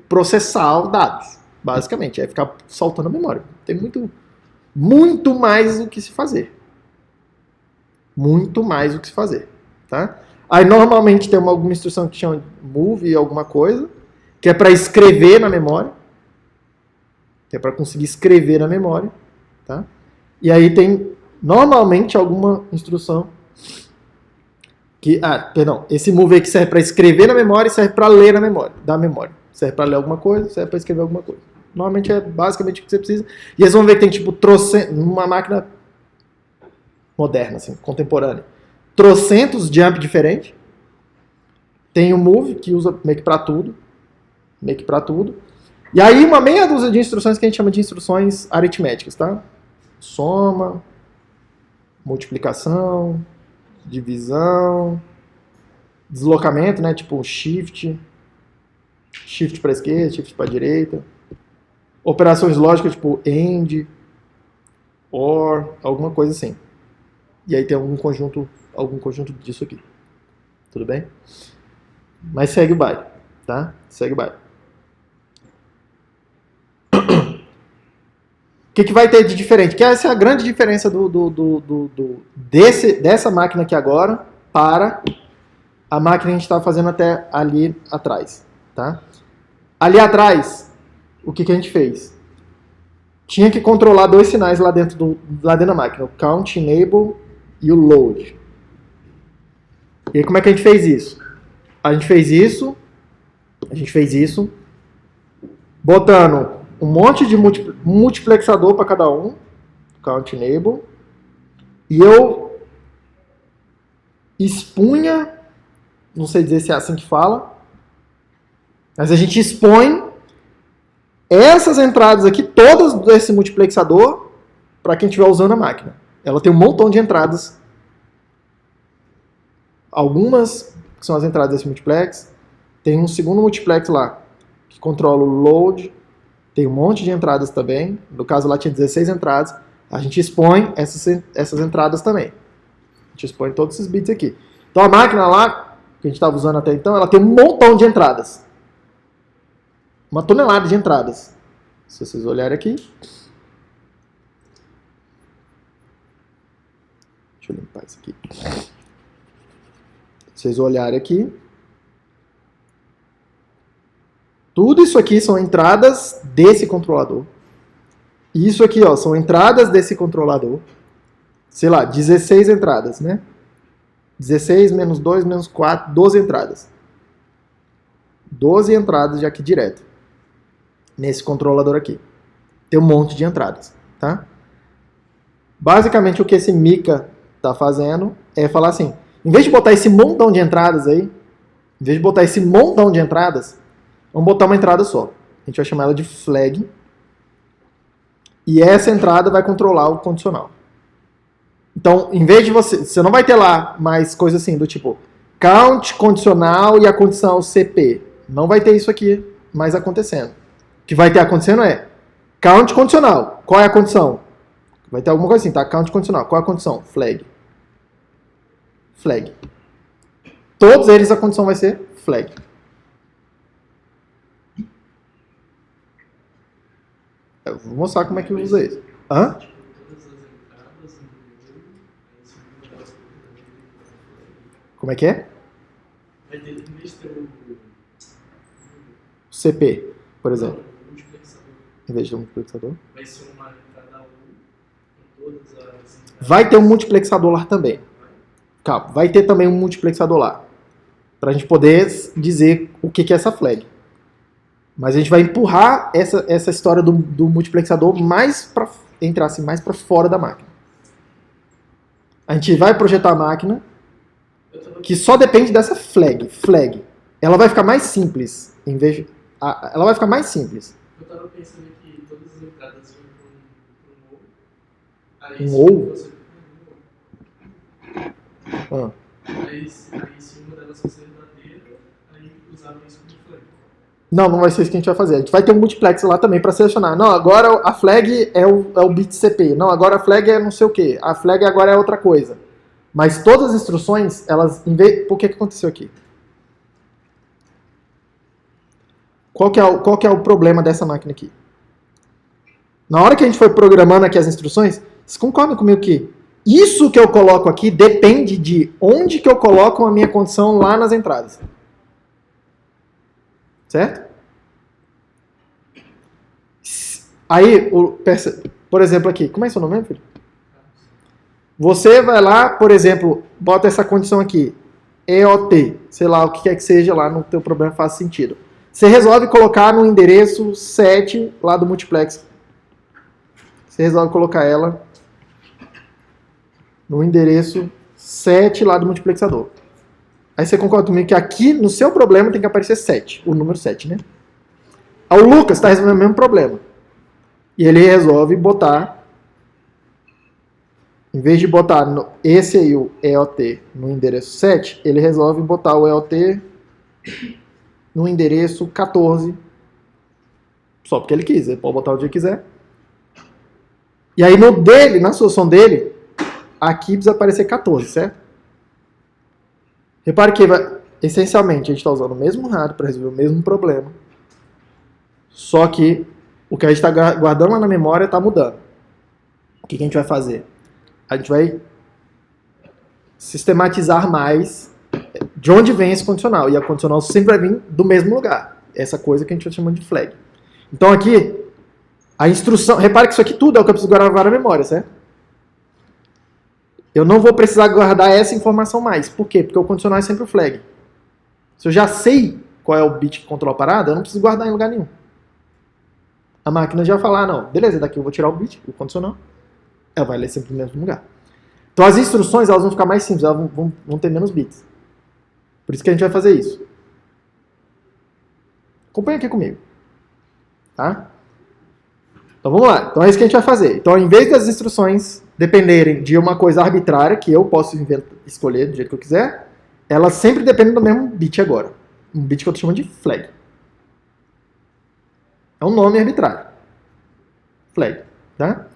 processar os dados. Basicamente, é ficar saltando a memória. Tem muito mais o que se fazer. Muito mais o que se fazer. Tá? Aí normalmente tem alguma instrução que chama de move alguma coisa, que é para escrever na memória. Que é para conseguir escrever na memória. Tá? E aí tem normalmente alguma instrução que... esse move aí que serve para escrever na memória e serve para ler na memória, da memória. Serve para ler alguma coisa, serve para escrever alguma coisa. Normalmente é basicamente o que você precisa. E eles vão ver que tem tipo numa máquina moderna, assim, contemporânea. Trocentos jump diferentes. Tem o move, que usa meio que para tudo. Meio que para tudo. E aí uma meia dúzia de instruções que a gente chama de instruções aritméticas, tá? Soma, multiplicação, divisão, deslocamento, né? Tipo shift para esquerda, shift para direita. Operações lógicas tipo AND, OR, alguma coisa assim. E aí tem algum conjunto disso aqui. Tudo bem? Mas segue o baile, tá? Segue o baile. O que vai ter de diferente? Que essa é a grande diferença dessa máquina aqui agora para a máquina que a gente estava fazendo até ali atrás. Tá? Ali atrás, o que a gente fez? Tinha que controlar dois sinais lá dentro da máquina. O count, enable e o load. E aí como é que a gente fez isso? A gente fez isso botando um monte de multiplexador para cada um, count enable, e eu expunha, não sei dizer se é assim que fala, mas a gente expõe essas entradas aqui, todas desse multiplexador, para quem estiver usando a máquina. Ela tem um montão de entradas. Algumas que são as entradas desse multiplex. Tem um segundo multiplex lá, que controla o load. Tem um monte de entradas também. No caso lá tinha 16 entradas. A gente expõe essas entradas também. A gente expõe todos esses bits aqui. Então a máquina lá, que a gente estava usando até então, ela tem um montão de entradas. Uma tonelada de entradas. Se vocês olharem aqui. Deixa eu limpar isso aqui. Se vocês olharem aqui. Tudo isso aqui são entradas desse controlador. Isso aqui, ó, são entradas desse controlador. Sei lá, 16 entradas, né? 16 menos 2 menos 4, 12 entradas. 12 entradas já aqui direto. Nesse controlador aqui. Tem um monte de entradas, tá? Basicamente o que esse Mica tá fazendo é falar assim, em vez de botar esse montão de entradas aí, vamos botar uma entrada só. A gente vai chamar ela de flag. E essa entrada vai controlar o condicional. Então, em vez de você não vai ter lá mais coisa assim do tipo count, condicional e a condição CP. Não vai ter isso aqui mais acontecendo. O que vai ter acontecendo é count condicional. Qual é a condição? Vai ter alguma coisa assim, tá? Count condicional. Qual é a condição? Flag. Flag. Todos eles a condição vai ser flag. Eu vou mostrar como é que usa isso. Hã? Como é que é? Vai ter o CP, por exemplo. Em vez de um multiplexador. Vai ser uma entrada 1 com todas as entradas. Vai ter um multiplexador lá também. Calma, vai ter também um multiplexador lá. Pra gente poder dizer o que é essa flag. Mas a gente vai empurrar essa história do multiplexador mais para entrar assim, mais para fora da máquina. A gente vai projetar a máquina que só depende dessa flag. Ela vai ficar mais simples. Ela vai ficar mais simples. Eu estava pensando que todas as entradas iam para Um ou? Aí se uma delas fosse verdadeira, aí usava isso como flag. Não vai ser isso que a gente vai fazer. A gente vai ter um multiplex lá também para selecionar. Não, agora a flag é o bit CP. Não, agora a flag é não sei o que. A flag agora é outra coisa. Mas todas as instruções, elas... Por que aconteceu aqui? Qual que é o problema dessa máquina aqui? Na hora que a gente foi programando aqui as instruções, vocês concordam comigo que isso que eu coloco aqui depende de onde que eu coloco a minha condição lá nas entradas. Certo? Aí, por exemplo aqui, como é seu nome, filho? Você vai lá, por exemplo, bota essa condição aqui, EOT, sei lá, o que quer que seja lá no teu problema faz sentido. Você resolve colocar no endereço 7 lá do multiplex. Você resolve colocar ela no endereço 7 lá do multiplexador. Aí você concorda comigo que aqui no seu problema tem que aparecer 7, o número 7, né? Aí o Lucas está resolvendo o mesmo problema. E ele resolve botar, em vez de botar esse aí, o EOT, no endereço 7, ele resolve botar o EOT no endereço 14. Só porque ele quis, ele pode botar o dia que quiser. E aí na solução dele, aqui precisa aparecer 14, certo? Repare que, essencialmente, a gente está usando o mesmo hardware para resolver o mesmo problema. Só que o que a gente está guardando lá na memória está mudando. O que a gente vai fazer? A gente vai sistematizar mais de onde vem esse condicional. E a condicional sempre vai vir do mesmo lugar. Essa coisa que a gente vai chamando de flag. Então aqui, a instrução... Repare que isso aqui tudo é o que eu preciso gravar na memória, certo? Eu não vou precisar guardar essa informação mais. Por quê? Porque o condicional é sempre o flag. Se eu já sei qual é o bit que controla a parada, eu não preciso guardar em lugar nenhum. a máquina já vai falar, não, beleza, daqui eu vou tirar o bit, o condicional, ela vai ler sempre no mesmo lugar. Então as instruções elas vão ficar mais simples, elas vão ter menos bits. Por isso que a gente vai fazer isso. Acompanha aqui comigo. Tá? Então vamos lá. Então é isso que a gente vai fazer. Então, em vez das instruções dependerem de uma coisa arbitrária, que eu posso escolher do jeito que eu quiser, elas sempre dependem do mesmo bit agora. Um bit que eu estou chamando de flag. É um nome arbitrário. Flag. Tá?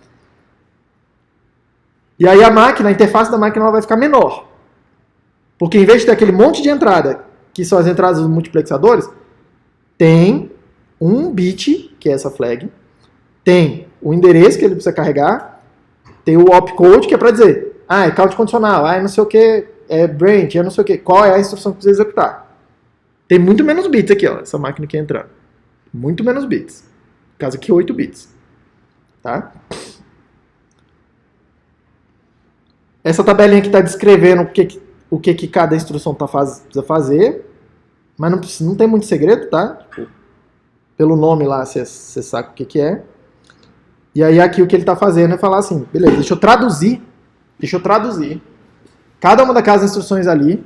E aí a interface da máquina ela vai ficar menor. Porque em vez de ter aquele monte de entrada, que são as entradas dos multiplexadores, tem um bit, que é essa flag, tem o endereço que ele precisa carregar, tem o opcode, que é para dizer, é count condicional, não sei o que, é branch, não sei o que, qual é a instrução que precisa executar. Tem muito menos bits aqui, ó, essa máquina aqui entrando. Muito menos bits. No caso aqui, 8 bits. Tá? Essa tabelinha aqui está descrevendo o que cada instrução precisa fazer, mas não tem muito segredo, tá? Tipo, pelo nome lá, você sabe o que é. E aí aqui o que ele está fazendo é falar assim, beleza, deixa eu traduzir cada uma daquelas instruções ali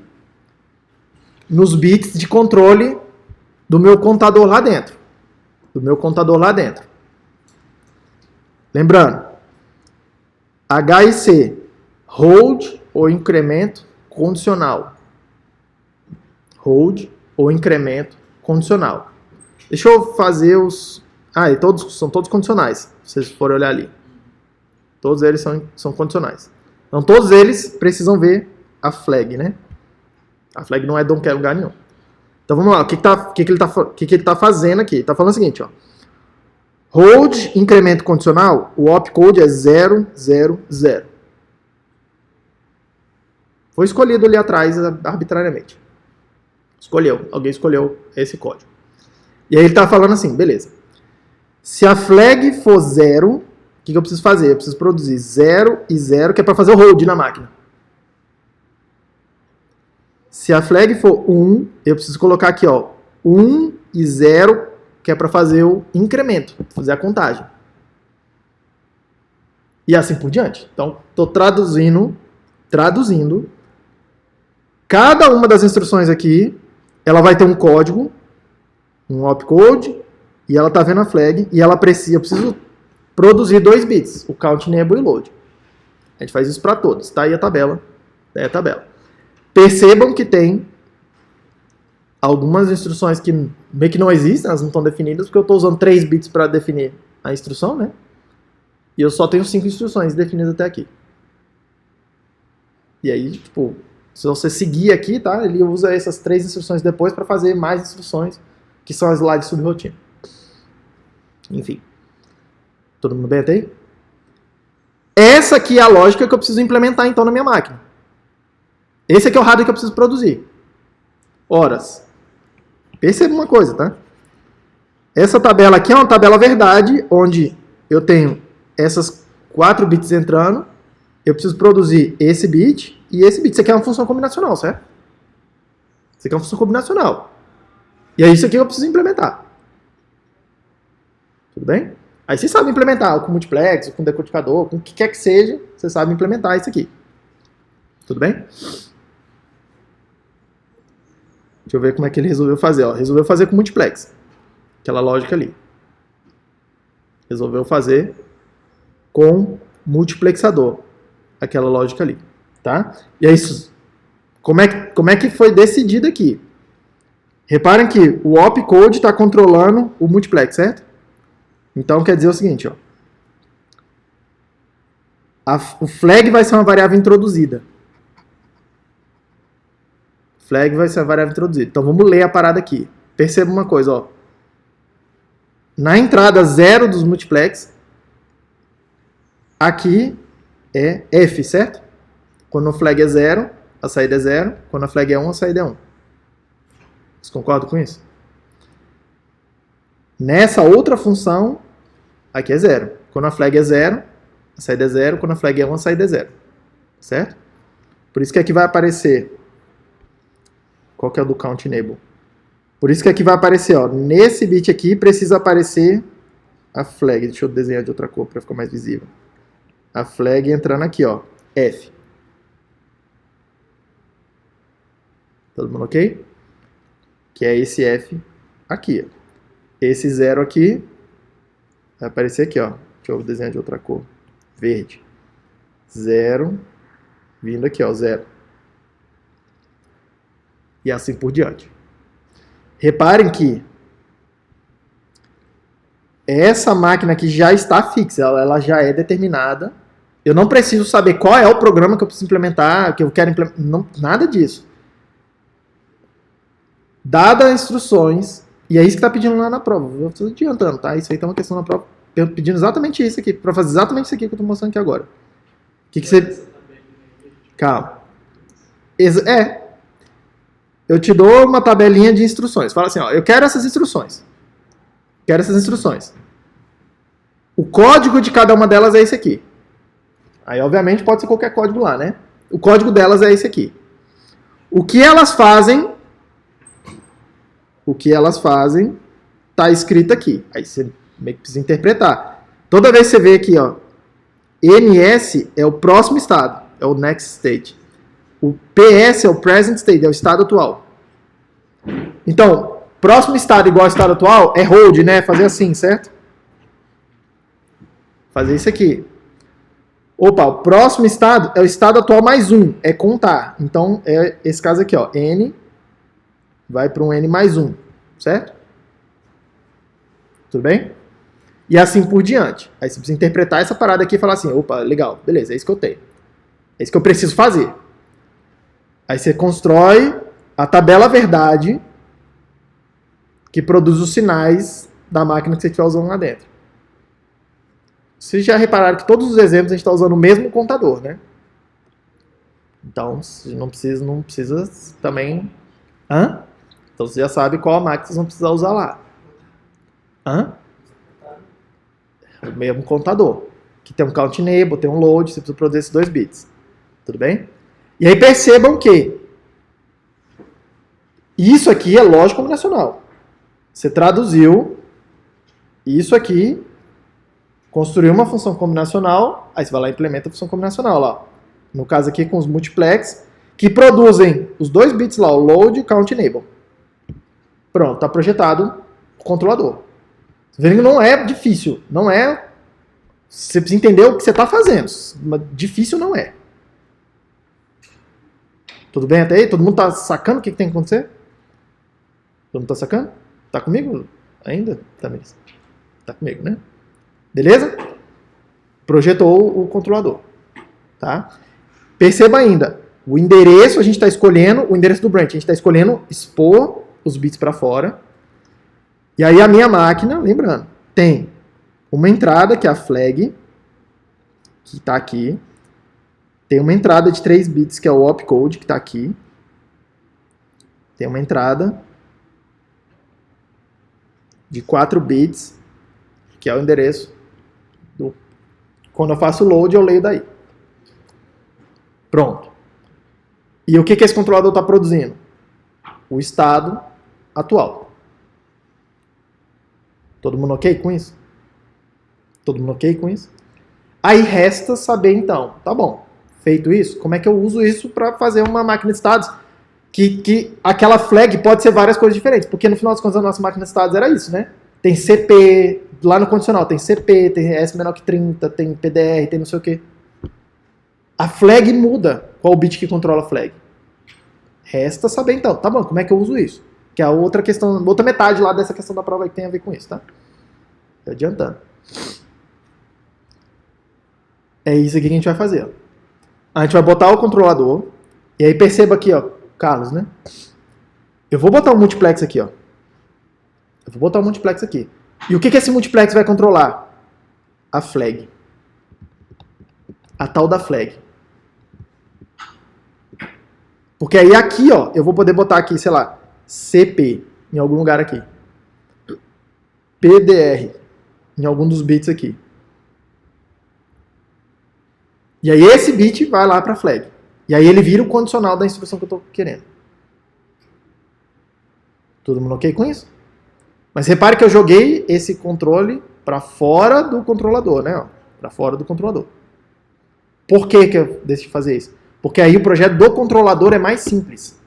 nos bits de controle do meu contador lá dentro. Lembrando, H e C, hold ou incremento condicional. Hold ou incremento condicional. Deixa eu fazer os... são todos condicionais, se vocês forem olhar ali. Todos eles são condicionais. Então todos eles precisam ver a flag, né? A flag não é don't care em lugar nenhum. Então vamos lá, o que ele está fazendo aqui? Ele está falando o seguinte, ó. Hold, incremento condicional, o opcode é 0, 0, 0. Foi escolhido ali atrás arbitrariamente. Alguém escolheu esse código. E aí ele está falando assim, beleza. Se a flag for 0, o que eu preciso fazer? Eu preciso produzir 0 e 0, que é para fazer o hold na máquina. Se a flag for 1, eu preciso colocar aqui, ó, 1 e 0, que é para fazer o incremento, fazer a contagem. E assim por diante. Então, estou traduzindo. Cada uma das instruções aqui, ela vai ter um código, um opcode, e ela está vendo a flag, e eu preciso produzir 2 bits, o count, enable e load. A gente faz isso para todos. Tá aí a tabela. Percebam que tem algumas instruções que meio que não existem, elas não estão definidas, porque eu estou usando 3 bits para definir a instrução, né? E eu só tenho 5 instruções definidas até aqui. E aí, tipo, se você seguir aqui, tá? Ele usa essas 3 instruções depois para fazer mais instruções, que são as lá de subrotina. Enfim. Todo mundo bem até aí? Essa aqui é a lógica que eu preciso implementar, então, na minha máquina. Esse aqui é o hardware que eu preciso produzir. Horas. Perceba uma coisa, tá? Essa tabela aqui é uma tabela verdade, onde eu tenho essas 4 bits entrando, eu preciso produzir esse bit e esse bit. Isso aqui é uma função combinacional, certo? Isso aqui é uma função combinacional. E é isso aqui que eu preciso implementar. Tudo bem? Aí você sabe implementar com multiplex, com decodificador, com o que quer que seja, você sabe implementar isso aqui. Tudo bem? Deixa eu ver como é que ele resolveu fazer. Ó. Resolveu fazer com multiplex. Aquela lógica ali. Resolveu fazer com multiplexador. Aquela lógica ali. Tá? E é isso. Como é que foi decidido aqui? Reparem que o opcode está controlando o multiplex, certo? Então quer dizer o seguinte, ó. O flag vai ser uma variável introduzida. Flag vai ser a variável introduzida. Então vamos ler a parada aqui. Perceba uma coisa, ó. Na entrada 0 dos multiplex, aqui é F, certo? Quando o flag é 0, a saída é 0. Quando a flag é 1, a saída é 1. Vocês concordam com isso? Nessa outra função, aqui é 0. Quando a flag é 0, a saída é 0. Quando a flag é 1, a saída é 0. Certo? Por isso que aqui vai aparecer... Qual que é o do count enable? Por isso que aqui vai aparecer, ó, nesse bit aqui precisa aparecer a flag. Deixa eu desenhar de outra cor para ficar mais visível. A flag entrando aqui, ó, F. Todo mundo ok? Que é esse F aqui. Ó. Esse 0 aqui vai aparecer aqui, ó. Deixa eu desenhar de outra cor. Verde. 0. Vindo aqui, ó, 0. E assim por diante. Reparem que essa máquina aqui já está fixa, ela já é determinada. Eu não preciso saber qual é o programa que eu preciso implementar, que eu quero implementar, não, nada disso. Dadas as instruções, e é isso que está pedindo lá na prova. Eu estou adiantando, tá? Isso aí tá uma questão na prova, pedindo exatamente isso aqui, para fazer exatamente isso aqui que eu estou mostrando aqui agora. O que você... Calma. Eu te dou uma tabelinha de instruções. Fala assim, ó, eu quero essas instruções. Quero essas instruções. O código de cada uma delas é esse aqui. Aí, obviamente, pode ser qualquer código lá, né? O código delas é esse aqui. O que elas fazem tá escrito aqui. Aí você meio que precisa interpretar. Toda vez que você vê aqui, ó, NS é o próximo estado, é o next state. O PS é o present state, é o estado atual. Então, próximo estado igual ao estado atual é hold, né? Fazer assim, certo? Fazer isso aqui. Opa, o próximo estado é o estado atual mais 1, é contar. Então, é esse caso aqui, ó. N vai para um N mais 1, certo? Tudo bem? E assim por diante. Aí você precisa interpretar essa parada aqui e falar assim, opa, legal, beleza, é isso que eu tenho. É isso que eu preciso fazer. Aí você constrói a tabela verdade que produz os sinais da máquina que você estiver usando lá dentro. Vocês já repararam que todos os exemplos a gente está usando o mesmo contador, né? Então, não precisa também... Hã? Então você já sabe qual a máquina vocês vão precisar usar lá. Hã? O mesmo contador. Que tem um count enable, tem um load, você precisa produzir esses 2 bits. Tudo bem? E aí percebam que isso aqui é lógica combinacional. Você traduziu isso aqui, construiu uma função combinacional, aí você vai lá e implementa a função combinacional lá. No caso aqui com os multiplex, que produzem os 2 bits lá, o load e o count enable. Pronto, está projetado o controlador. Você vê que não é difícil, não é... Você precisa entender o que você está fazendo, mas difícil não é. Tudo bem até aí? Todo mundo está sacando o que tem que acontecer? Todo mundo está sacando? Está comigo ainda? Tá comigo, né? Beleza? Projetou o controlador. Tá? Perceba ainda, o endereço a gente está escolhendo, o endereço do branch, a gente está escolhendo expor os bits para fora. E aí a minha máquina, lembrando, tem uma entrada que é a flag, que está aqui. Tem uma entrada de 3 bits que é o opcode, que está aqui. Tem uma entrada de 4 bits, que é o endereço do... Quando eu faço load, eu leio daí. Pronto. E o que esse controlador está produzindo? O estado atual. Todo mundo ok com isso? Todo mundo ok com isso? Aí resta saber então, tá bom, feito isso, como é que eu uso isso para fazer uma máquina de estados que aquela flag pode ser várias coisas diferentes, porque no final das contas a nossa máquina de estados era isso, né? Tem CP, lá no condicional tem CP, tem S menor que 30, tem PDR, tem não sei o que. A flag muda. Qual o bit que controla a flag? Resta saber então, tá bom, como é que eu uso isso? Que é a outra questão, outra metade lá dessa questão da prova que tem a ver com isso, tá? Tô adiantando. É isso aqui que a gente vai fazer, ó. A gente vai botar o controlador, e aí perceba aqui, ó, Carlos, né? Eu vou botar um multiplex aqui, ó. Eu vou botar um multiplex aqui. E o que esse multiplex vai controlar? A flag. A tal da flag. Porque aí aqui, ó, eu vou poder botar aqui, sei lá, CP, em algum lugar aqui. PDR, em algum dos bits aqui. E aí esse bit vai lá para a flag. E aí ele vira o condicional da instrução que eu estou querendo. Todo mundo ok com isso? Mas repare que eu joguei esse controle para fora do controlador, né? Para fora do controlador. Por que eu decidi fazer isso? Porque aí o projeto do controlador é mais simples.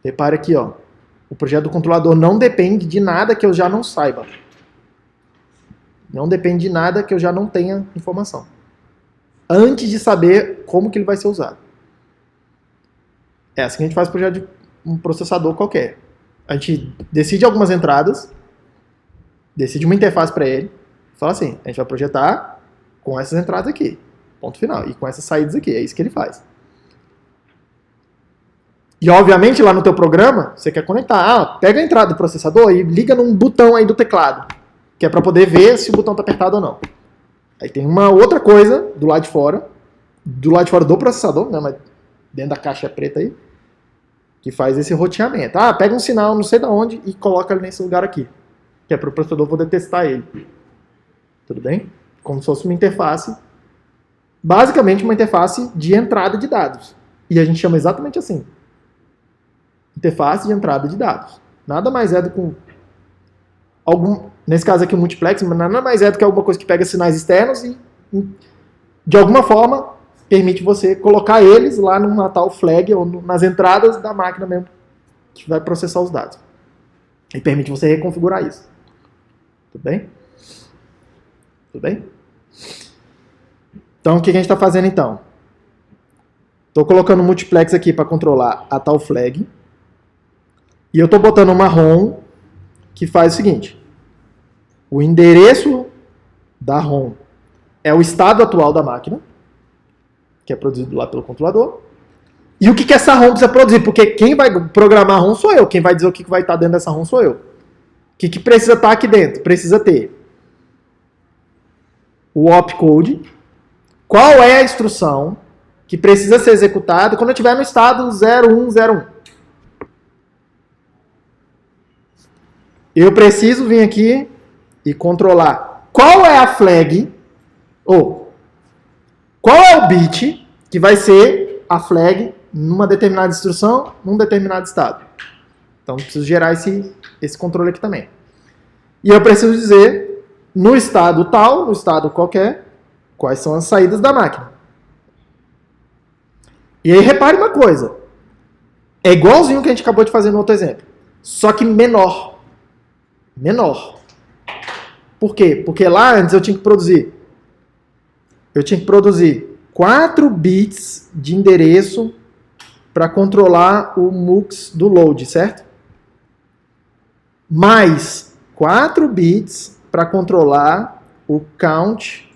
Repare aqui, ó. O projeto do controlador não depende de nada que eu já não saiba. Não depende de nada que eu já não tenha informação. Antes de saber como que ele vai ser usado. É assim que a gente faz o projeto de um processador qualquer. A gente decide algumas entradas, decide uma interface para ele, e fala assim, a gente vai projetar com essas entradas aqui, ponto final, e com essas saídas aqui, é isso que ele faz. E obviamente lá no teu programa, você quer conectar, pega a entrada do processador e liga num botão aí do teclado, que é para poder ver se o botão está apertado ou não. Aí tem uma outra coisa do lado de fora do processador, né, mas dentro da caixa preta aí, que faz esse roteamento. Pega um sinal não sei de onde e coloca ele nesse lugar aqui, que é para o processador poder testar ele. Tudo bem? Como se fosse uma interface, basicamente uma interface de entrada de dados. E a gente chama exatamente assim. Interface de entrada de dados. Nada mais é do que nesse caso aqui o multiplex, mas nada mais é do que alguma coisa que pega sinais externos e de alguma forma permite você colocar eles lá numa tal flag ou nas entradas da máquina mesmo que vai processar os dados. E permite você reconfigurar isso. Tudo bem? Tudo bem? Então, o que a gente está fazendo então? Estou colocando um multiplex aqui para controlar a tal flag. E eu estou botando uma ROM que faz o seguinte. O endereço da ROM é o estado atual da máquina, que é produzido lá pelo controlador. E o que essa ROM precisa produzir? Porque quem vai programar a ROM sou eu. Quem vai dizer o que vai estar dentro dessa ROM sou eu. O que precisa estar aqui dentro? Precisa ter o opcode. Qual é a instrução que precisa ser executada quando eu estiver no estado 0101? Eu preciso vir aqui e controlar qual é a flag, ou qual é o bit que vai ser a flag numa determinada instrução, num determinado estado. Então, eu preciso gerar esse controle aqui também. E eu preciso dizer, no estado tal, no estado qualquer, quais são as saídas da máquina. E aí, repare uma coisa. É igualzinho o que a gente acabou de fazer no outro exemplo. Só que menor. Menor. Por quê? Porque lá antes eu tinha que produzir 4 bits de endereço para controlar o MUX do load, certo? Mais 4 bits para controlar o count,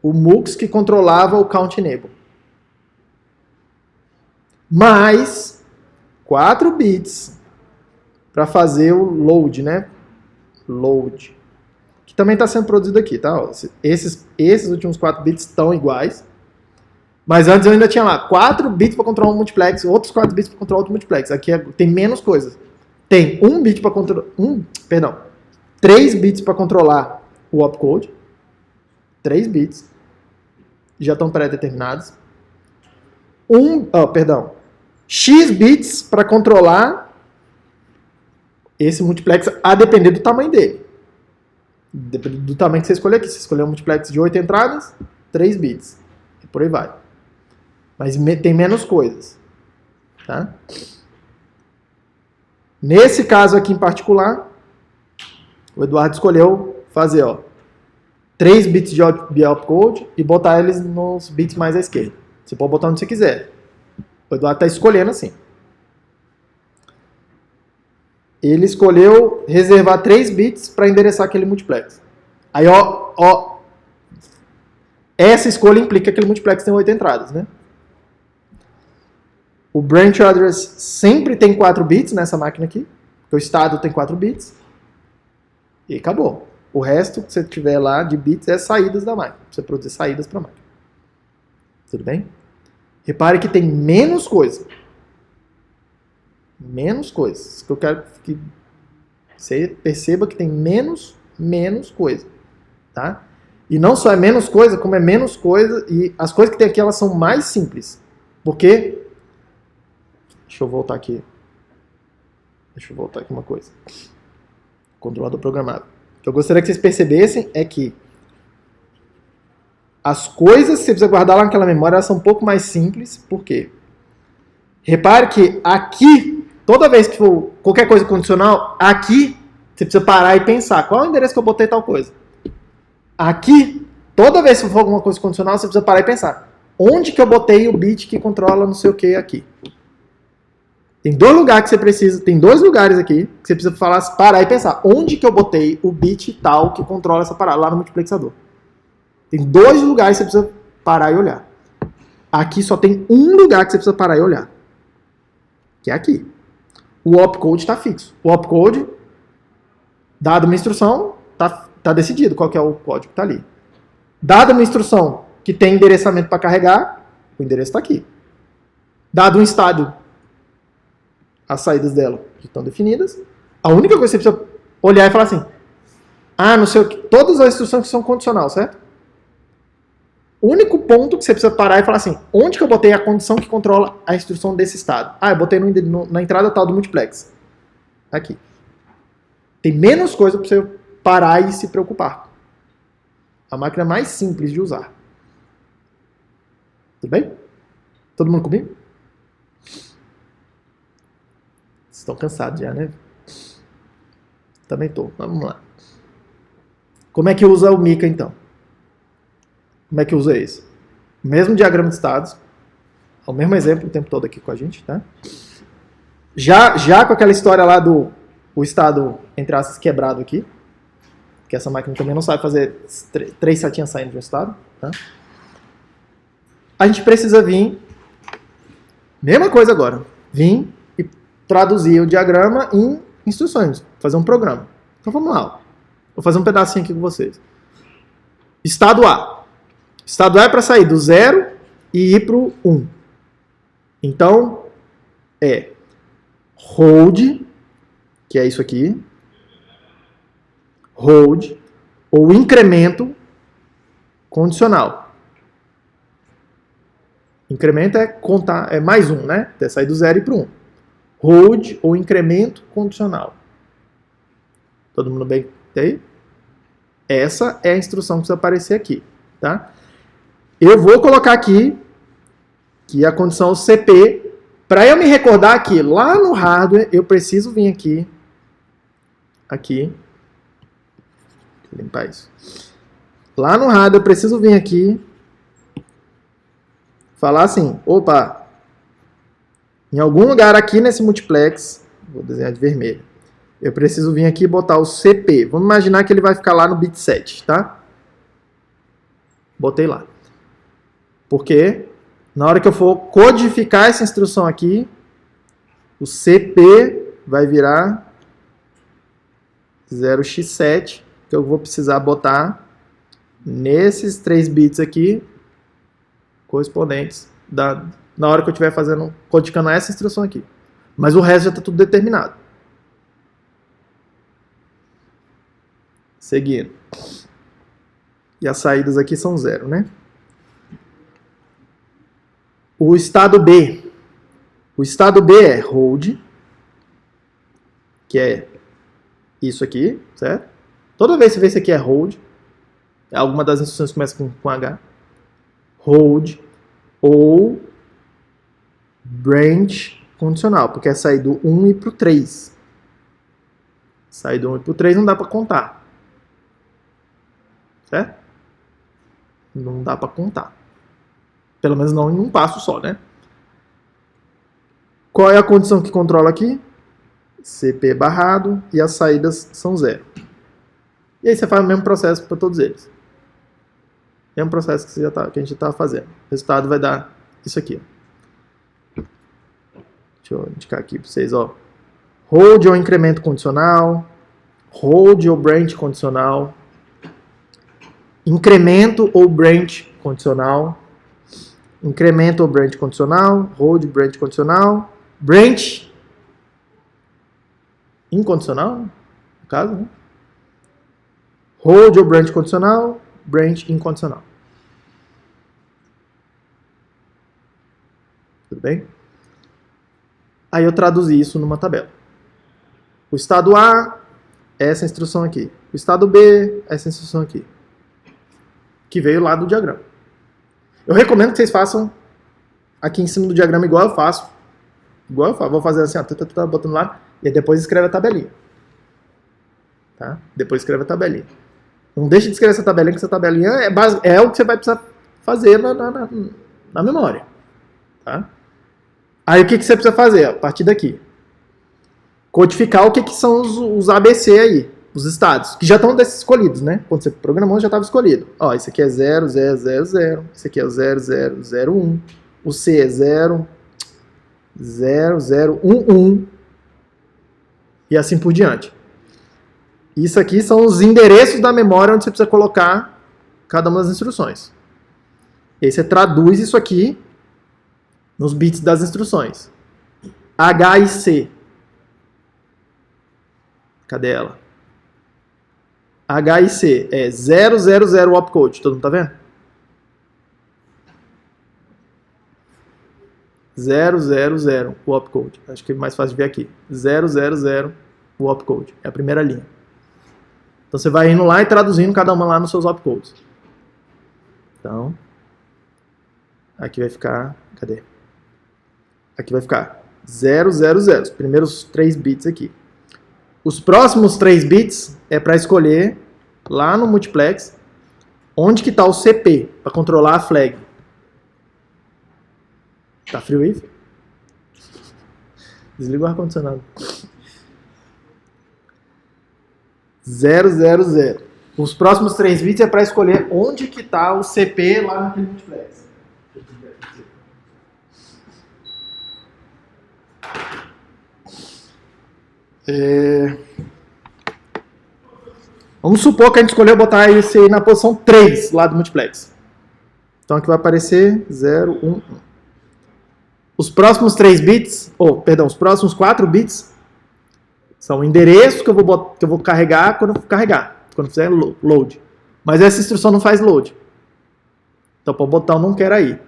o MUX que controlava o count enable. Mais 4 bits para fazer o load, né? Load. Que também está sendo produzido aqui, tá? Esses últimos 4 bits estão iguais. Mas antes eu ainda tinha lá 4 bits para controlar um multiplex, outros 4 bits para controlar outro multiplex. Aqui tem menos coisas. Tem 1 bit para controlar... 3 bits para controlar o opcode. 3 bits. Já estão pré-determinados. X bits para controlar esse multiplex a depender do tamanho dele. Depende do tamanho que você escolher aqui. Se você escolher um multiplex de 8 entradas, 3 bits. E por aí vai. Mas tem menos coisas. Tá? Nesse caso aqui em particular, o Eduardo escolheu fazer 3 bits de opcode e botar eles nos bits mais à esquerda. Você pode botar onde você quiser. O Eduardo está escolhendo assim. Ele escolheu reservar 3 bits para endereçar aquele multiplex. Aí, essa escolha implica que aquele multiplex tem 8 entradas, né? O branch address sempre tem 4 bits nessa máquina aqui, porque o estado tem 4 bits. E acabou. O resto que você tiver lá de bits é saídas da máquina. Você produzir saídas para a máquina. Tudo bem? Repare que tem menos coisa. Menos coisas. Que eu quero que você perceba que tem menos coisa. Tá? E não só é menos coisa, como é menos coisa. E as coisas que tem aqui, elas são mais simples. Porque... Deixa eu voltar aqui uma coisa. controlador programável. O que eu gostaria que vocês percebessem é que as coisas que você precisa guardar lá naquela memória elas são um pouco mais simples. Por quê? Repare que aqui, toda vez que for qualquer coisa condicional, aqui você precisa parar e pensar. Qual é o endereço que eu botei tal coisa? Aqui, toda vez que for alguma coisa condicional, você precisa parar e pensar. Onde que eu botei o bit que controla não sei o que aqui? Tem dois lugares que você precisa, tem dois lugares aqui que você precisa falar, parar e pensar. Onde que eu botei o bit tal que controla essa parada? Lá no multiplexador. Tem dois lugares que você precisa parar e olhar. Aqui só tem um lugar que você precisa parar e olhar. Que é aqui. O opcode está fixo. O opcode, dada uma instrução, está decidido qual que é o código que está ali. Dada uma instrução que tem endereçamento para carregar, o endereço está aqui. Dado um estado, as saídas dela estão definidas. A única coisa que você precisa olhar e falar assim, não sei o que, todas as instruções são condicional, certo? O único ponto que você precisa parar e falar assim, onde que eu botei a condição que controla a instrução desse estado? Eu botei na entrada tal do multiplex. Aqui. Tem menos coisa para você parar e se preocupar. A máquina mais simples de usar. Tudo bem? Todo mundo comigo? Vocês estão cansados já, né? Também estou. Vamos lá. Como é que usa o Mica, então? Como é que usa isso? Mesmo diagrama de estados. É o mesmo exemplo o tempo todo aqui com a gente, tá? Já com aquela história lá do estado, entre aspas, quebrado aqui. Que essa máquina também não sabe fazer 3 setinhas saindo de um estado. Tá? A gente precisa vir... Mesma coisa agora. Vir e traduzir o diagrama em instruções. Fazer um programa. Então vamos lá. Vou fazer um pedacinho aqui com vocês. Estado A. Estado A é para sair do 0 e ir para o 1. Então, é hold, que é isso aqui, hold, ou incremento condicional. Incremento é contar, é mais 1, né? É sair do 0 e ir para o 1. Hold ou incremento condicional. Todo mundo bem aí? Essa é a instrução que precisa aparecer aqui, tá? Eu vou colocar aqui que a condição CP, para eu me recordar que lá no hardware eu preciso vir aqui, deixa eu limpar isso. Lá no hardware eu preciso vir aqui, falar assim, opa, em algum lugar aqui nesse multiplex, vou desenhar de vermelho, eu preciso vir aqui e botar o CP. Vamos imaginar que ele vai ficar lá no bit 7, tá? Botei lá. Porque na hora que eu for codificar essa instrução aqui, o CP vai virar 0x7, que eu vou precisar botar nesses 3 bits aqui, correspondentes, na hora que eu estiver codificando essa instrução aqui. Mas o resto já está tudo determinado. Seguindo. E as saídas aqui são 0, né? O estado B. O estado B é hold, que é isso aqui, certo? Toda vez que você vê isso aqui é hold, alguma das instruções começa com H. Hold ou branch condicional, porque é sair do 1 e ir para o 3. Sair do 1 e para o 3 não dá para contar. Certo? Não dá para contar. Pelo menos não em um passo só, né? Qual é a condição que controla aqui? CP barrado e as saídas são 0. E aí você faz o mesmo processo para todos eles. Mesmo processo que a gente já estava fazendo. O resultado vai dar isso aqui. Deixa eu indicar aqui para vocês. Ó. Hold ou incremento condicional. Hold ou branch condicional. Incremento ou branch condicional. Incremento ou branch condicional. Hold, branch condicional. Branch incondicional, no caso, né? Hold ou branch condicional. Branch incondicional. Tudo bem? Aí eu traduzi isso numa tabela. O estado A essa instrução aqui. O estado B, essa instrução aqui. Que veio lá do diagrama. Eu recomendo que vocês façam aqui em cima do diagrama igual eu faço. Igual eu faço. Vou fazer assim, ó, botando lá, e aí depois escreve a tabelinha. Tá? Depois escreve a tabelinha. Não deixe de escrever essa tabelinha, que essa tabelinha é o que você vai precisar fazer na memória. Tá? Aí o que você precisa fazer? A partir daqui. Codificar o que são os ABC aí, os estados, que já estão escolhidos, né? Quando você programou, já estava escolhido. Ó, esse aqui é 0, 0, 0, 0. Esse aqui é o 0, 0, 0, 1. O C é 0, 0, 0, 1, 1. E assim por diante. Isso aqui são os endereços da memória onde você precisa colocar cada uma das instruções. E aí você traduz isso aqui nos bits das instruções. H e C. Cadê ela? H e C é 000 o opcode. Todo mundo tá vendo? 000 o opcode. Acho que é mais fácil de ver aqui. 000 o opcode. É a primeira linha. Então você vai indo lá e traduzindo cada uma lá nos seus opcodes. Então, aqui vai ficar... Cadê? Aqui vai ficar 000. Os primeiros 3 bits aqui. Os próximos 3 bits é para escolher lá no multiplex onde que está o CP, para controlar a flag. Tá frio aí? Desliga o ar-condicionado. 000. Os próximos 3 bits é para escolher onde que está o CP lá naquele multiplex. Vamos supor que a gente escolheu botar esse aí na posição 3 lá do multiplex. Então aqui vai aparecer 0, 1, 1. Os próximos 3 bits, os próximos 4 bits são o endereço que eu vou carregar quando eu carregar, quando fizer load. Mas essa instrução não faz load. Então para botar o não quer aí.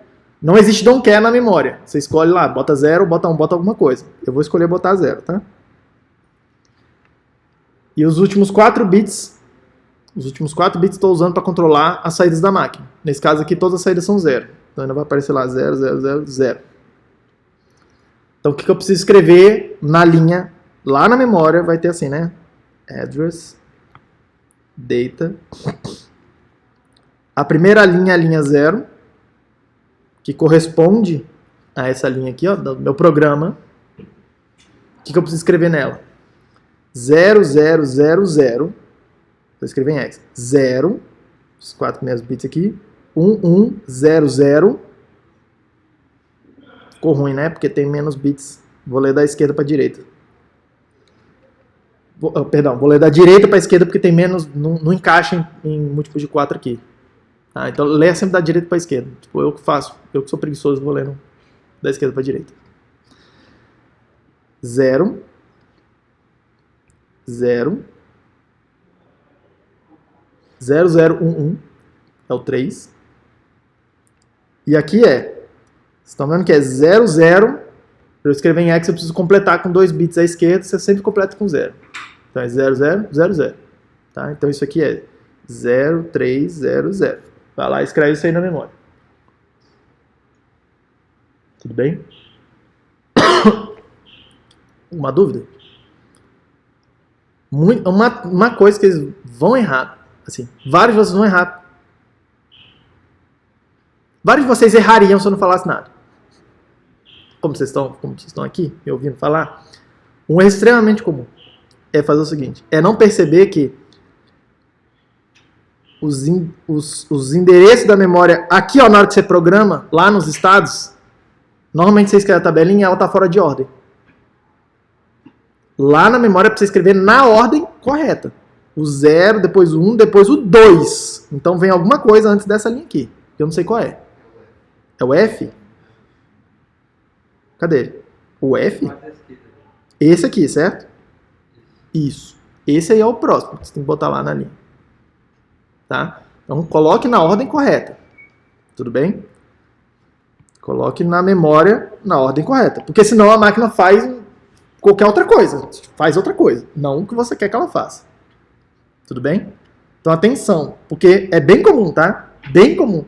Não existe don't care na memória. Você escolhe lá, bota 0, bota 1, bota alguma coisa. Eu vou escolher botar 0, tá? E os últimos 4 bits estou usando para controlar as saídas da máquina. Nesse caso aqui, todas as saídas são 0. Então ainda vai aparecer lá 0, 0, 0, 0. Então o que eu preciso escrever na linha, lá na memória, vai ter assim, né? Address, data. A primeira linha é a linha 0, que corresponde a essa linha aqui, ó, do meu programa. O que eu preciso escrever nela? 0, 0, 0, 0. Vou escrever em X. 0, os 4 primeiros bits aqui. 1, 1, 0, 0. Ficou ruim, né? Porque tem menos bits. Vou ler da esquerda para a direita. Vou ler da direita para a esquerda porque tem menos. Não encaixa em múltiplos de 4 aqui. Tá? Então leia sempre da direita para a esquerda. Tipo, eu que faço. Eu que sou preguiçoso, vou lendo da esquerda para a direita. 0. 0. 0, 0, 1, 1. É o 3. E aqui vocês estão vendo que é 0, 0. Para eu escrever em X eu preciso completar com 2 bits à esquerda. Você sempre completa com 0. Então é 0, 0, 0, 0. Tá? Então isso aqui é 0, 3, 0, 0. Vai lá e escreve isso aí na memória. Tudo bem? Uma dúvida? Uma coisa que eles vão errar. Assim, vários de vocês vão errar. Vários de vocês errariam se eu não falasse nada. Como vocês estão aqui, me ouvindo falar, um erro extremamente comum é fazer o seguinte, é não perceber que os endereços da memória, aqui ó, na hora que você programa, lá nos estados, normalmente você escreve a tabelinha e ela está fora de ordem. Lá na memória é para você escrever na ordem correta. O 0, depois o 1, depois o 2. Então vem alguma coisa antes dessa linha aqui. Eu não sei qual é. É o F? Cadê ele? O F? Esse aqui, certo? Isso. Esse aí é o próximo. Você tem que botar lá na linha. Tá? Então coloque na ordem correta. Tudo bem? Coloque na memória na ordem correta. Porque senão a máquina faz qualquer outra coisa. Faz outra coisa. Não o que você quer que ela faça. Tudo bem? Então, atenção, porque é bem comum, tá? Bem comum.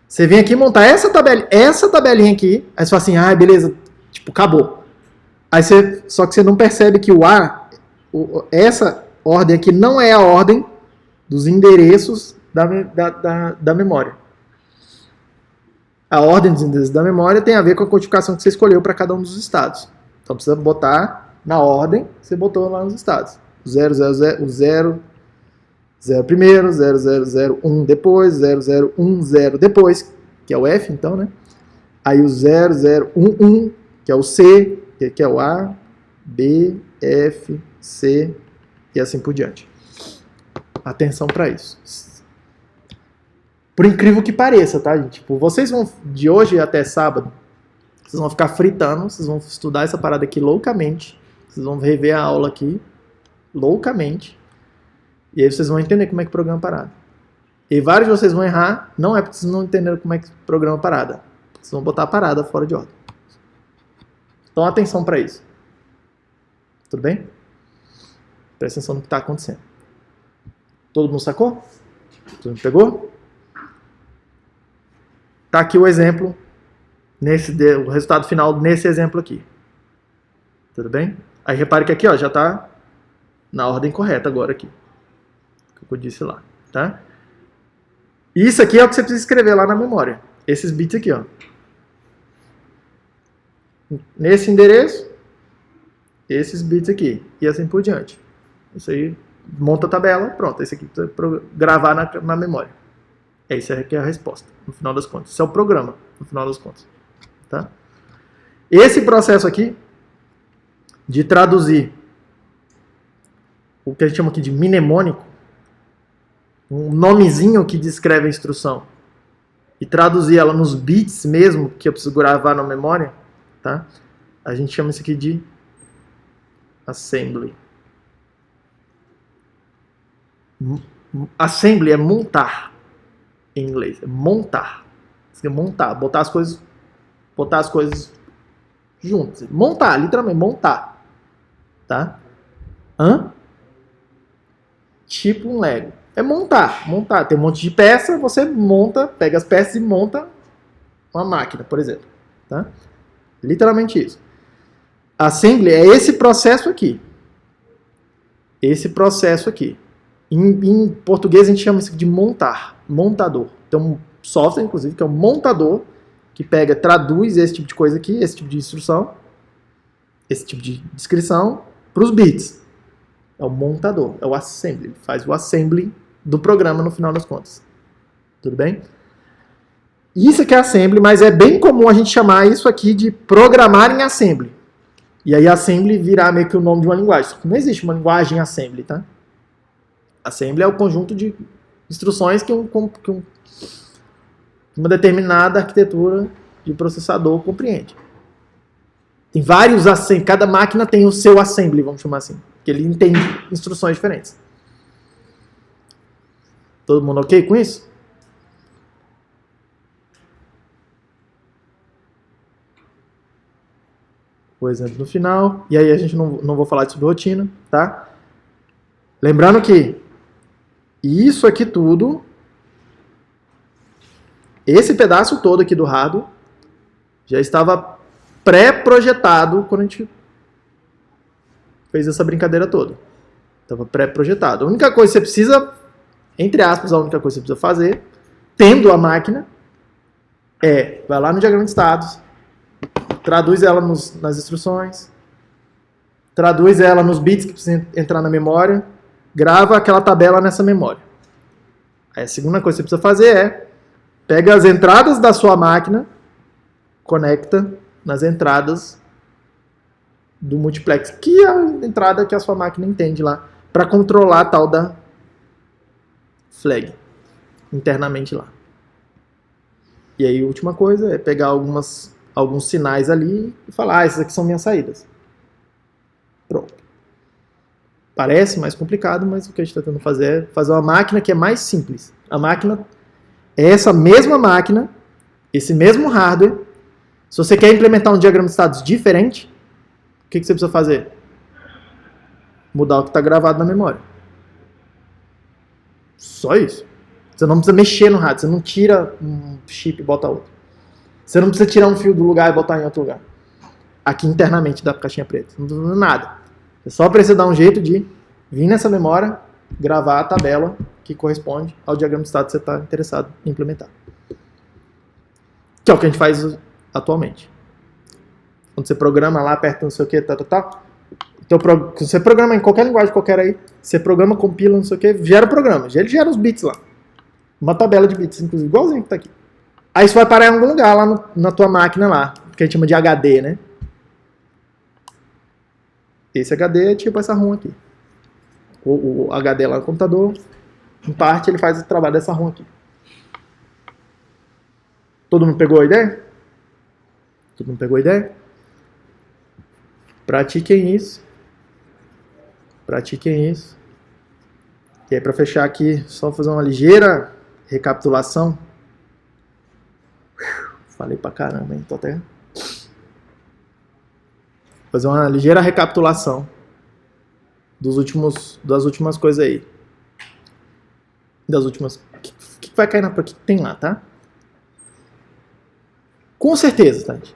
Você vem aqui montar essa tabelinha aqui, aí você fala assim, ah, beleza, tipo, acabou. Aí só que você não percebe que essa ordem aqui não é a ordem dos endereços da memória. A ordem dos endereços da memória tem a ver com a codificação que você escolheu para cada um dos estados. Então precisa botar na ordem que você botou lá nos estados. O 000, o 0 primeiro, 0001 depois, 0010 depois, que é o F, então, né? Aí o 0011, que é o C, que é o A, B, F, C e assim por diante. Atenção para isso. Por incrível que pareça, tá, gente? Tipo, vocês vão, de hoje até sábado, vocês vão ficar fritando, vocês vão estudar essa parada aqui loucamente, vocês vão rever a aula aqui loucamente, e aí vocês vão entender como é que programa parada. E vários de vocês vão errar, não é porque vocês não entenderam como é que programa parada, vocês vão botar a parada fora de ordem. Então, atenção para isso. Tudo bem? Presta atenção no que está acontecendo. Todo mundo sacou? Todo mundo pegou? Tá aqui o exemplo, o resultado final nesse exemplo aqui. Tudo bem? Aí repare que aqui ó, já está na ordem correta agora aqui. Que eu disse lá. Tá? Isso aqui é o que você precisa escrever lá na memória. Esses bits aqui. Ó. Nesse endereço, esses bits aqui. E assim por diante. Isso aí, monta a tabela, pronto. Esse aqui para gravar na memória. Essa aqui é a resposta, no final das contas. Isso é o programa, no final das contas. Tá? Esse processo aqui, de traduzir o que a gente chama aqui de mnemônico, um nomezinho que descreve a instrução, e traduzir ela nos bits mesmo, que eu preciso gravar na memória, tá? A gente chama isso aqui de assembly. Assembly é montar. Em inglês, é montar. Você montar, botar as coisas juntas. Montar, literalmente, montar. Tá? Tipo um Lego. É montar. Tem um monte de peça, você monta, pega as peças e monta uma máquina, por exemplo. Tá? Literalmente isso. Assembly é esse processo aqui. Esse processo aqui. Em português a gente chama isso de montar, montador. Tem um software, inclusive, que é um montador, que traduz esse tipo de coisa aqui, esse tipo de instrução, esse tipo de descrição, para os bits. É o montador, é o assembly. Ele faz o assembly do programa no final das contas. Tudo bem? Isso aqui é assembly, mas é bem comum a gente chamar isso aqui de programar em assembly. E aí assembly virar meio que o nome de uma linguagem. Não existe uma linguagem assembly, tá? Assembly é o conjunto de instruções que uma determinada arquitetura de processador compreende. Tem vários assembly, cada máquina tem o seu assembly, vamos chamar assim, que ele entende instruções diferentes. Todo mundo ok com isso? O exemplo no final, e aí a gente não vou falar sobre rotina, tá? Lembrando que isso aqui tudo, esse pedaço todo aqui do hardware, já estava pré-projetado quando a gente fez essa brincadeira toda. Estava pré-projetado. A única coisa que você precisa, entre aspas, a única coisa que você precisa fazer, tendo a máquina, vai lá no diagrama de estados, traduz ela nas instruções, traduz ela nos bits que precisam entrar na memória, grava aquela tabela nessa memória. Aí a segunda coisa que você precisa fazer pega as entradas da sua máquina, conecta nas entradas do multiplex, que é a entrada que a sua máquina entende lá, para controlar a tal da flag internamente lá. E aí a última coisa é pegar alguns sinais ali e falar, essas aqui são minhas saídas. Pronto. Parece mais complicado, mas o que a gente está tentando fazer é fazer uma máquina que é mais simples. A máquina é essa mesma máquina, esse mesmo hardware. Se você quer implementar um diagrama de estados diferente, o que você precisa fazer? Mudar o que está gravado na memória. Só isso. Você não precisa mexer no rádio, você não tira um chip e bota outro. Você não precisa tirar um fio do lugar e botar em outro lugar. Aqui internamente da caixinha preta. Não precisa fazer nada. Você só precisa dar um jeito de vir nessa memória, gravar a tabela que corresponde ao diagrama de estado que você está interessado em implementar. Que é o que a gente faz atualmente. Quando você programa lá, aperta não sei o que, então, você programa em qualquer linguagem qualquer aí, você programa, compila, não sei o que, gera o programa. Ele gera os bits lá. Uma tabela de bits, inclusive, igualzinho que tá aqui. Aí isso vai parar em algum lugar lá na tua máquina lá, que a gente chama de HD, né? Esse HD é tipo essa ROM aqui. O HD lá no computador, em parte ele faz o trabalho dessa ROM aqui. Todo mundo pegou a ideia? Todo mundo pegou a ideia? Pratiquem isso. Pratiquem isso. E aí, para fechar aqui, só fazer uma ligeira recapitulação. Falei pra caramba, hein? Tô até... Fazer uma ligeira recapitulação das últimas coisas aí. Das últimas... O que vai cair o que tem lá, tá? Com certeza, Tati.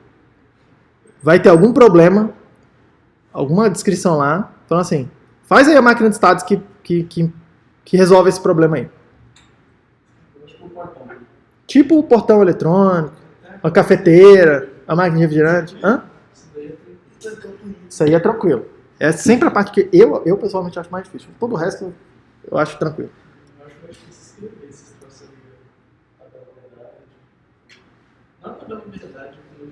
Vai ter algum problema, alguma descrição lá, falando assim, faz aí a máquina de estados que resolve esse problema aí. Tipo o portão eletrônico, a cafeteira, a máquina de refrigerante. Hã? Isso aí é tranquilo. É sempre a parte que eu pessoalmente acho mais difícil. Todo o resto eu acho tranquilo. Eu acho mais difícil escrever esses troços ali. Tabela verdade. Não a tabela verdade, porque eu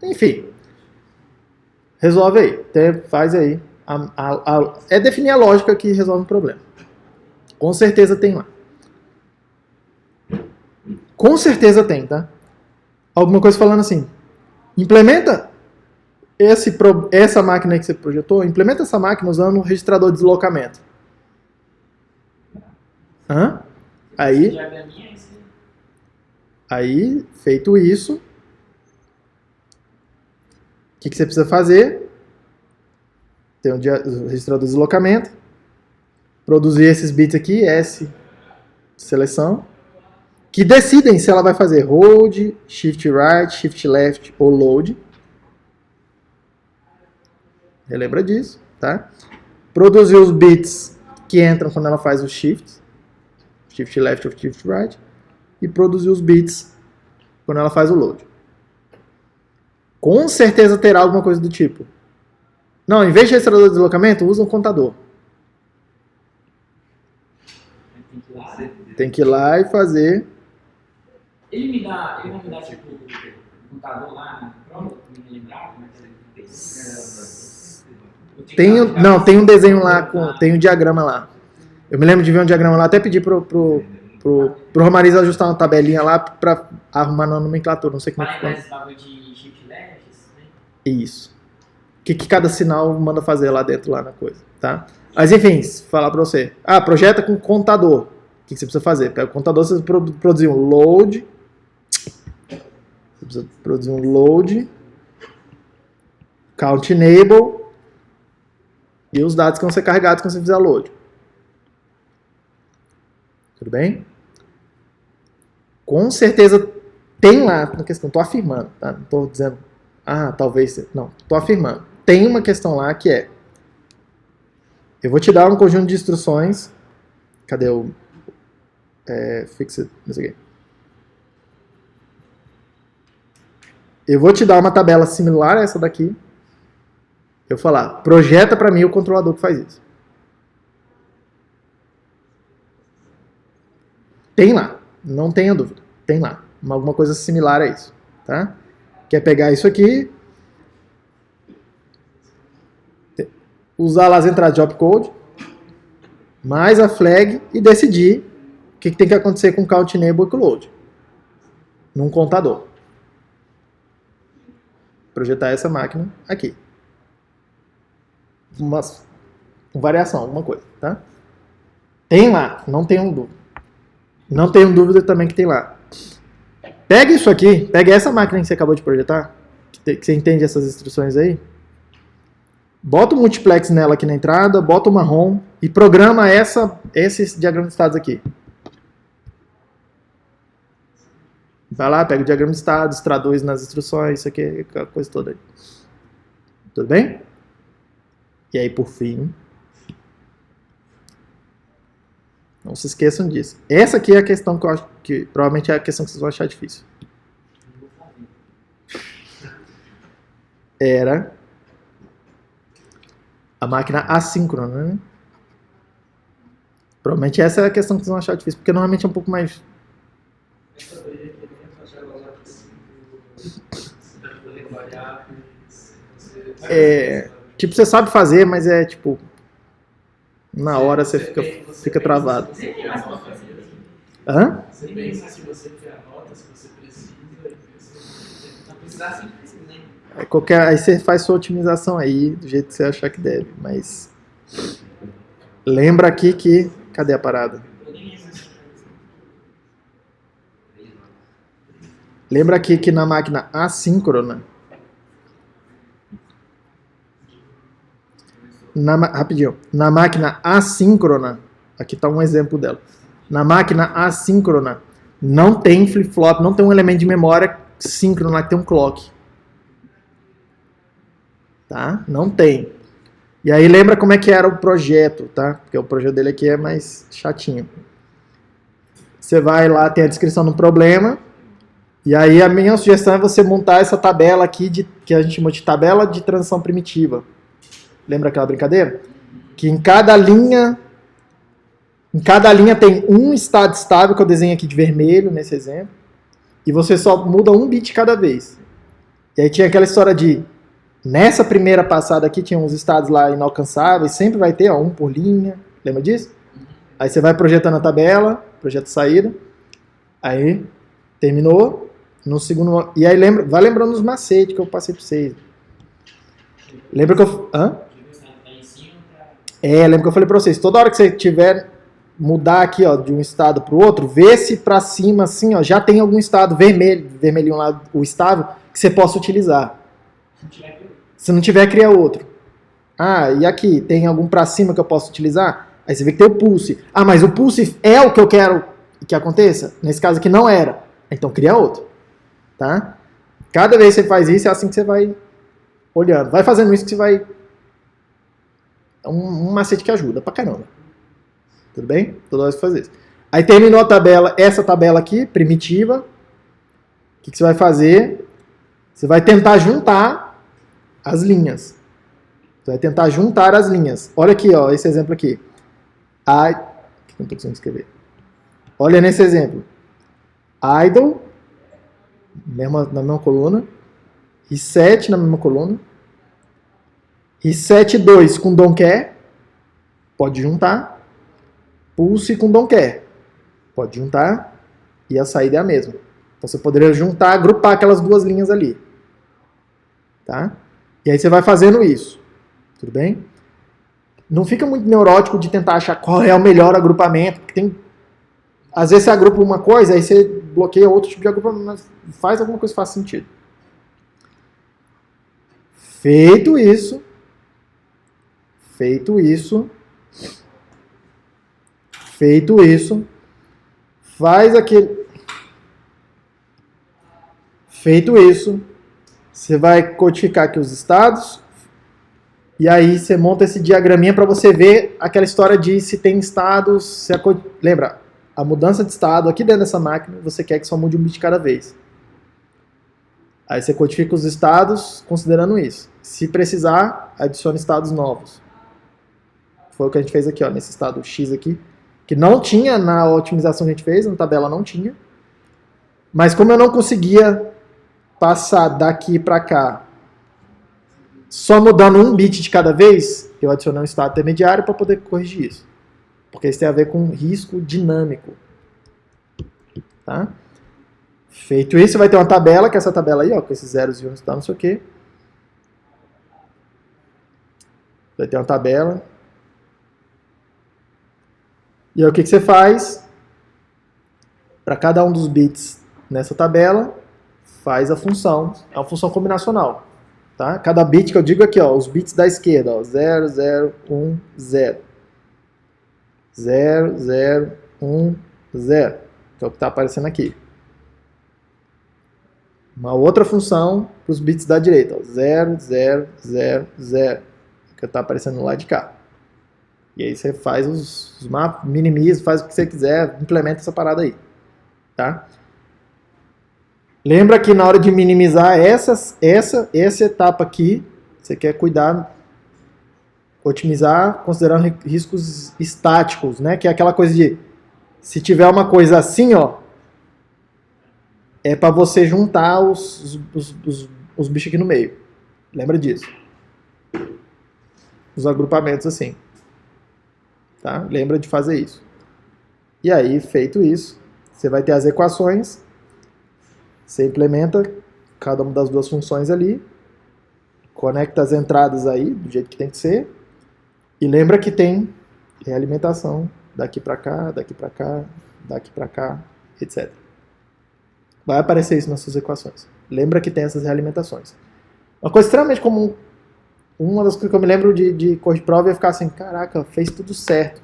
já Enfim. Resolve aí. Faz aí. É definir a lógica que resolve o problema. Com certeza tem lá. Com certeza tem, tá? Alguma coisa falando assim. Implementa essa máquina aí que você projetou. Implementa essa máquina usando o registrador de deslocamento. Hã? Aí, feito isso, o que você precisa fazer? Tem o registrador de deslocamento. Produzir esses bits aqui, S de seleção, que decidem se ela vai fazer hold, shift right, shift left ou load. Relembra disso, tá? Produzir os bits que entram quando ela faz o shift left ou shift right, e produzir os bits quando ela faz o load. Com certeza terá alguma coisa do tipo. Não, em vez de registrador de deslocamento, usa um contador. Tem que ir lá e fazer. Ele vai me dar tipo um contador lá, pronto, me lembrar, tem um desenho lá, tem um diagrama lá. Eu me lembro de ver um diagrama lá, até pedi pro Romariz ajustar uma tabelinha lá pra arrumar na nomenclatura, não sei como é que ficou. De shift left, né? Isso. O que cada sinal manda fazer lá dentro, lá na coisa, tá? Mas enfim, falar pra você. Projeta com contador. O que você precisa fazer? Pega o contador, você precisa produzir um load. Você precisa produzir um load. Count enable. E os dados que vão ser carregados quando você fizer load. Tudo bem? Com certeza tem lá na questão. Estou afirmando, tá? Não estou dizendo, talvez. Não, estou afirmando. Tem uma questão lá que é. Eu vou te dar um conjunto de instruções. Cadê o. Fixed. Não sei o quê. Eu vou te dar uma tabela similar a essa daqui. Eu vou falar, projeta para mim o controlador que faz isso. Tem lá, não tenha dúvida. Tem lá, alguma coisa similar a isso, tá? Quer pegar isso aqui, usar lá as entradas de opcode, mais a flag e decidir o que tem que acontecer com o count enable e com o load num contador. Projetar essa máquina aqui. Uma variação, alguma coisa, tá? Tem lá, não tenham dúvida. Não tenham dúvida também que tem lá. Pega isso aqui, pega essa máquina que você acabou de projetar, que você entende essas instruções aí, Bota o multiplex nela aqui na entrada, bota o marrom e programa esse diagrama de estados aqui. Vai lá, pega o diagrama de estados, traduz nas instruções, isso aqui, aquela coisa toda aí. Tudo bem? E aí, por fim, não se esqueçam disso. Essa aqui é a questão que eu acho que provavelmente é a questão que vocês vão achar difícil. Era a máquina assíncrona, né? Provavelmente essa é a questão que vocês vão achar difícil, porque normalmente é um pouco mais... Tipo, você sabe fazer, mas é tipo... Na hora você fica travado. Hã? Você pensa se você quer a nota, se você precisa, Não precisar sempre precisa, né? Aí você faz sua otimização aí, do jeito que você achar que deve, mas... Lembra aqui que... Cadê a parada? Lembra aqui que na máquina assíncrona... Rapidinho. Na máquina assíncrona... Aqui está um exemplo dela. Na máquina assíncrona, não tem flip-flop, não tem um elemento de memória síncrono lá que tem um clock. Tá? Não tem. E aí lembra como é que era o projeto, tá? Porque o projeto dele aqui é mais chatinho. Você vai lá, tem a descrição do problema. E aí a minha sugestão é você montar essa tabela aqui, que a gente chama de tabela de transição primitiva. Lembra aquela brincadeira? Que em cada linha tem um estado estável, que eu desenho aqui de vermelho, nesse exemplo. E você só muda um bit cada vez. E aí tinha aquela história de... Nessa primeira passada aqui tinha uns estados lá inalcançáveis, sempre vai ter, ó, um por linha, lembra disso? Aí você vai projetando a tabela, projeto saída, aí terminou, no segundo, e aí vai lembrando os macetes que eu passei para vocês. Lembra que eu... Hã? Lembra que eu falei para vocês, toda hora que você tiver mudar aqui, ó, de um estado para o outro, vê se para cima, assim, ó, já tem algum estado vermelhinho lá, o estável, que você possa utilizar. Se não tiver, cria outro. Ah, e aqui, tem algum para cima que eu posso utilizar? Aí você vê que tem o pulse. Ah, mas o pulse é o que eu quero que aconteça? Nesse caso aqui não era. Então cria outro. Tá? Cada vez que você faz isso, é assim que você vai olhando. Vai fazendo isso que você vai... É um macete que ajuda pra caramba. Tudo bem? Toda vez que fazer isso. Aí terminou a tabela, essa tabela aqui, primitiva. O que você vai fazer? Você vai tentar juntar as linhas. Você vai tentar juntar as linhas. Olha aqui, ó, esse exemplo aqui. Ai, que não estou conseguindo escrever. Olha nesse exemplo. Idle, na mesma coluna. Reset na mesma coluna. Reset 2 com don't care. Pode juntar. Pulse com don't care. Pode juntar. E a saída é a mesma. Então você poderia juntar, agrupar aquelas duas linhas ali. Tá? E aí você vai fazendo isso. Tudo bem? Não fica muito neurótico de tentar achar qual é o melhor agrupamento. Porque tem... Às vezes você agrupa uma coisa, aí você bloqueia outro tipo de agrupamento, mas faz alguma coisa que faça sentido. Feito isso, faz aquele... Feito isso, você vai codificar aqui os estados, e aí você monta esse diagraminha para você ver aquela história de se tem estados... Se lembra, a mudança de estado aqui dentro dessa máquina, você quer que só mude um bit cada vez. Aí você codifica os estados considerando isso. Se precisar, adicione estados novos. Foi o que a gente fez aqui, ó, nesse estado X aqui, que não tinha na otimização que a gente fez, na tabela não tinha. Mas como eu não conseguia passar daqui para cá, só mudando um bit de cada vez, eu adicionei um estado intermediário para poder corrigir isso. Porque isso tem a ver com risco dinâmico. Tá? Feito isso, vai ter uma tabela, que é essa tabela aí, ó, com esses zeros e uns e tal, não sei o quê. Vai ter uma tabela. E aí o que você faz? Para cada um dos bits nessa tabela, faz a função. É uma função combinacional. Tá? Cada bit que eu digo aqui, ó, os bits da esquerda, ó, 0, 0, 1, 0. 0, 0, 1, 0. Que é o que está aparecendo aqui. Uma outra função para os bits da direita, ó, 0, 0, 0, 0. Que está aparecendo do lado de cá. E aí você faz os mapas, minimiza, faz o que você quiser, implementa essa parada aí. Tá? Lembra que na hora de minimizar essa etapa aqui, você quer cuidar, otimizar considerando riscos estáticos, né? Que é aquela coisa de, se tiver uma coisa assim, ó, é para você juntar os bichos aqui no meio. Lembra disso. Os agrupamentos assim. Tá? Lembra de fazer isso. E aí, feito isso, você vai ter as equações. Você implementa cada uma das duas funções ali, conecta as entradas aí, do jeito que tem que ser, e lembra que tem realimentação daqui para cá, daqui para cá, daqui para cá, etc. Vai aparecer isso nas suas equações. Lembra que tem essas realimentações. Uma coisa extremamente comum, uma das coisas que eu me lembro de correr de prova é ficar assim, caraca, fez tudo certo,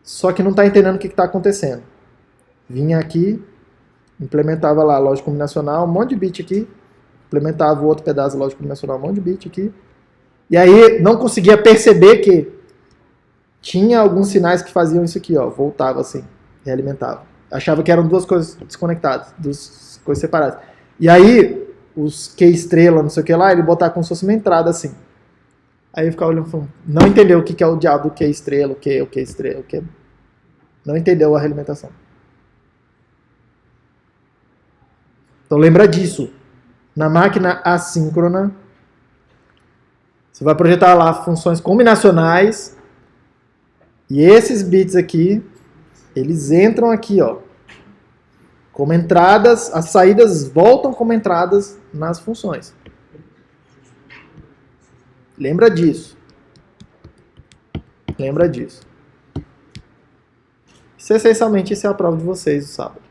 só que não está entendendo o que está acontecendo. Vinha aqui, implementava lá a lógica combinacional, um monte de bit aqui, implementava o outro pedaço da lógica combinacional, um monte de bit aqui, e aí não conseguia perceber que tinha alguns sinais que faziam isso aqui, ó, voltava assim, realimentava. Achava que eram duas coisas desconectadas, duas coisas separadas. E aí, os Q estrela, não sei o que lá, ele botava como se fosse uma entrada assim. Aí eu ficava olhando e falando, não entendeu o que é o diabo do Q estrela, o Q estrela, o que. Não entendeu a realimentação. Então lembra disso. Na máquina assíncrona, você vai projetar lá funções combinacionais e esses bits aqui, eles entram aqui, ó, como entradas, as saídas voltam como entradas nas funções. Lembra disso. Lembra disso. Isso, essencialmente, isso é a prova de vocês do sábado.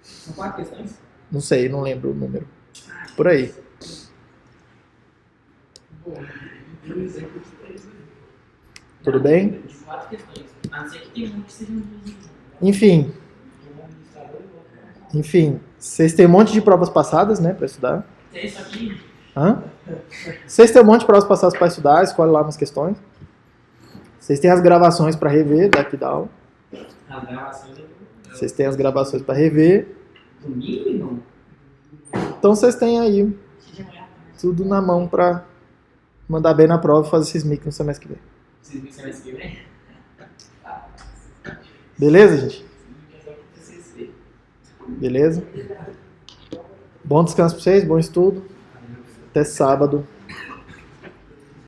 São 4 questões? Não sei, não lembro o número. Por aí. Tudo bem? 4 questões. A não ser que tem um que seja Enfim, vocês têm um monte de provas passadas, né, para estudar. Tem isso aqui? Hã? Vocês têm um monte de provas passadas para estudar, escolhe lá umas questões. Vocês têm as gravações para rever daqui da aula. As gravações Vocês têm as gravações para rever. domingo, irmão? Então vocês têm aí tudo na mão para mandar bem na prova e fazer esses mic no semestre que vem. Vocês me semestre que vem? Beleza, gente? Beleza? Bom descanso para vocês, bom estudo. Até sábado.